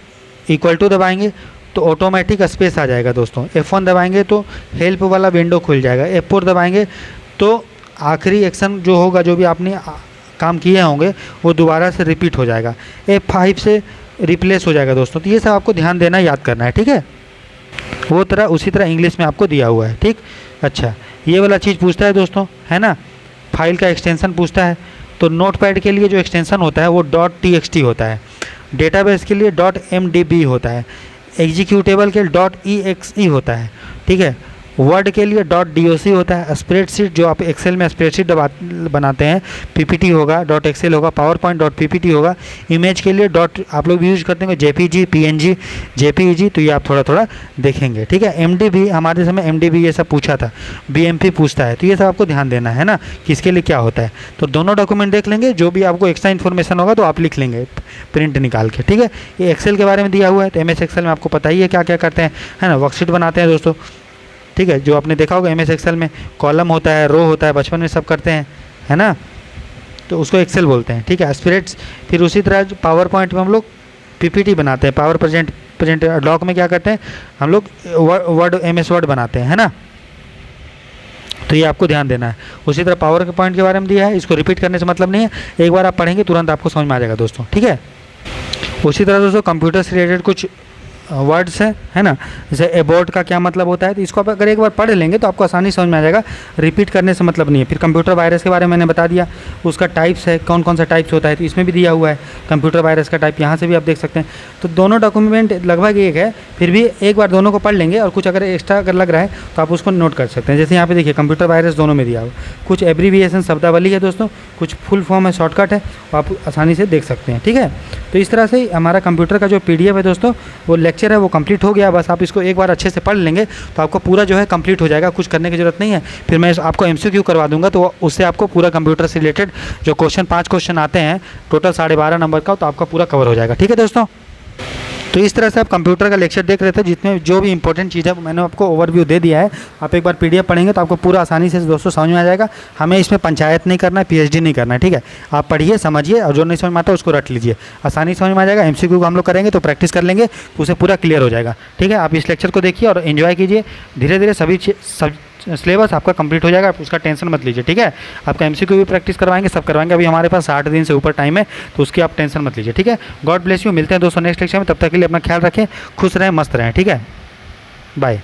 इक्वल टू दबाएंगे तो ऑटोमेटिक स्पेस आ जाएगा दोस्तों। F1 दबाएंगे तो हेल्प वाला विंडो खुल जाएगा। F4 दबाएंगे तो आखिरी एक्शन जो होगा, जो भी आपने काम किए होंगे वो दोबारा से रिपीट हो जाएगा। F5 से रिप्लेस हो जाएगा दोस्तों। तो ये सब आपको ध्यान देना, याद करना है, ठीक है। वो तरह उसी तरह इंग्लिश में आपको दिया हुआ है, ठीक। अच्छा, ये वाला चीज़ पूछता है दोस्तों, है ना, फाइल का एक्सटेंशन पूछता है। तो नोटपैड के लिए जो एक्सटेंशन होता है वो .txt होता है, डेटाबेस के लिए .mdb होता है, एग्जीक्यूटेबल के लिए .exe होता है, ठीक है। वर्ड के लिए .doc होता है। स्प्रेडशीट जो आप एक्सेल में स्प्रेडशीट बनाते हैं, PPT होगा, .excel होगा, पावर पॉइंट .ppt होगा। इमेज के लिए आप लोग यूज करते हैं JPG, PNG, JPEG, तो ये आप थोड़ा थोड़ा देखेंगे, ठीक है। MDB, हमारे समय MDB ये सब पूछा था, BMP पूछता है, तो ये सब आपको ध्यान देना है ना, किसके लिए क्या होता है। तो दोनों डॉक्यूमेंट देख लेंगे, जो भी आपको एक्स्ट्रा इन्फॉर्मेशन होगा तो आप लिख लेंगे प्रिंट निकाल के, ठीक है। ये एक्सेल के बारे में दिया हुआ है, तो MS एक्सेल में आपको पता ही है क्या क्या करते हैं, है ना। वर्कशीट बनाते हैं दोस्तों, ठीक है। जो आपने देखा होगा MS एक्सेल में कॉलम होता है, रो होता है, बचपन में सब करते हैं, है ना, तो उसको एक्सेल बोलते हैं, ठीक है। स्प्रेड्स, फिर उसी तरह पावर पॉइंट में हम लोग PPT बनाते हैं, पावर प्रेजेंट डॉक में क्या करते हैं हम लोग वर्ड MS वर्ड बनाते हैं, है ना। तो ये आपको ध्यान देना है। उसी तरह पावर के पॉइंट के बारे में दिया है, इसको रिपीट करने से मतलब नहीं है, एक बार आप पढ़ेंगे तुरंत आपको समझ में आ जाएगा दोस्तों, ठीक है। उसी तरह दोस्तों कंप्यूटर से रिलेटेड कुछ वर्ड्स है ना, जैसे एबॉर्ट का क्या मतलब होता है, तो इसको आप अगर एक बार पढ़ लेंगे तो आपको आसानी समझ में आ जाएगा, रिपीट करने से मतलब नहीं है। फिर कंप्यूटर वायरस के बारे में मैंने बता दिया, उसका टाइप्स है, कौन कौन सा टाइप्स होता है, तो इसमें भी दिया हुआ है कंप्यूटर वायरस का टाइप, यहाँ से भी आप देख सकते हैं। तो दोनों डॉक्यूमेंट लगभग एक है, फिर भी एक बार दोनों को पढ़ लेंगे, और कुछ अगर एक्स्ट्रा अगर लग रहा है तो आप उसको नोट कर सकते हैं। जैसे यहाँ पे देखिए कंप्यूटर वायरस दोनों में दिया हुआ, कुछ एब्रीविएशन शब्दावली है दोस्तों, कुछ फुल फॉर्म है, शॉर्टकट है, आप आसानी से देख सकते हैं, ठीक है। तो इस तरह से हमारा कंप्यूटर का जो PDF है दोस्तों, वो लेक्चर है वो कंप्लीट हो गया। बस आप इसको एक बार अच्छे से पढ़ लेंगे तो आपको पूरा जो है कंप्लीट हो जाएगा, कुछ करने की जरूरत नहीं है। फिर मैं आपको MCQ करवा दूंगा, तो उससे आपको पूरा कंप्यूटर से रिलेटेड जो क्वेश्चन 5 क्वेश्चन आते हैं टोटल 12.5 नंबर का, तो आपका पूरा कवर हो जाएगा, ठीक है दोस्तों। तो इस तरह से आप कंप्यूटर का लेक्चर देख रहे थे, जितने जो भी इंपॉर्टेंट चीज़ है मैंने आपको ओवरव्यू दे दिया है। आप एक बार PDF पढ़ेंगे तो आपको पूरा आसानी से दोस्तों समझ में आ जाएगा। हमें इसमें पंचायत नहीं करना है, PhD नहीं करना है, ठीक है। आप पढ़िए, समझिए, और जो नहीं समझ में आता उसको रट लीजिए, आसानी समझ में आ जाएगा। MCQ को हम लोग करेंगे तो प्रैक्टिस कर लेंगे तो उसे पूरा क्लियर हो जाएगा, ठीक है। आप इस लेक्चर को देखिए और एंजॉय कीजिए, धीरे धीरे सभी सिलेबस आपका कंप्लीट हो जाएगा, आप उसका टेंशन मत लीजिए, ठीक है। आपका MCQ भी प्रैक्टिस करवाएंगे, सब करवाएंगे। अभी हमारे पास 60 दिन से ऊपर टाइम है, तो उसकी आप टेंशन मत लीजिए, ठीक है। God bless you. मिलते हैं दोस्तों नेक्स्ट लेक्चर में, तब तक के लिए अपना ख्याल रखें, खुश रहें, मस्त रहें, ठीक है। बाय।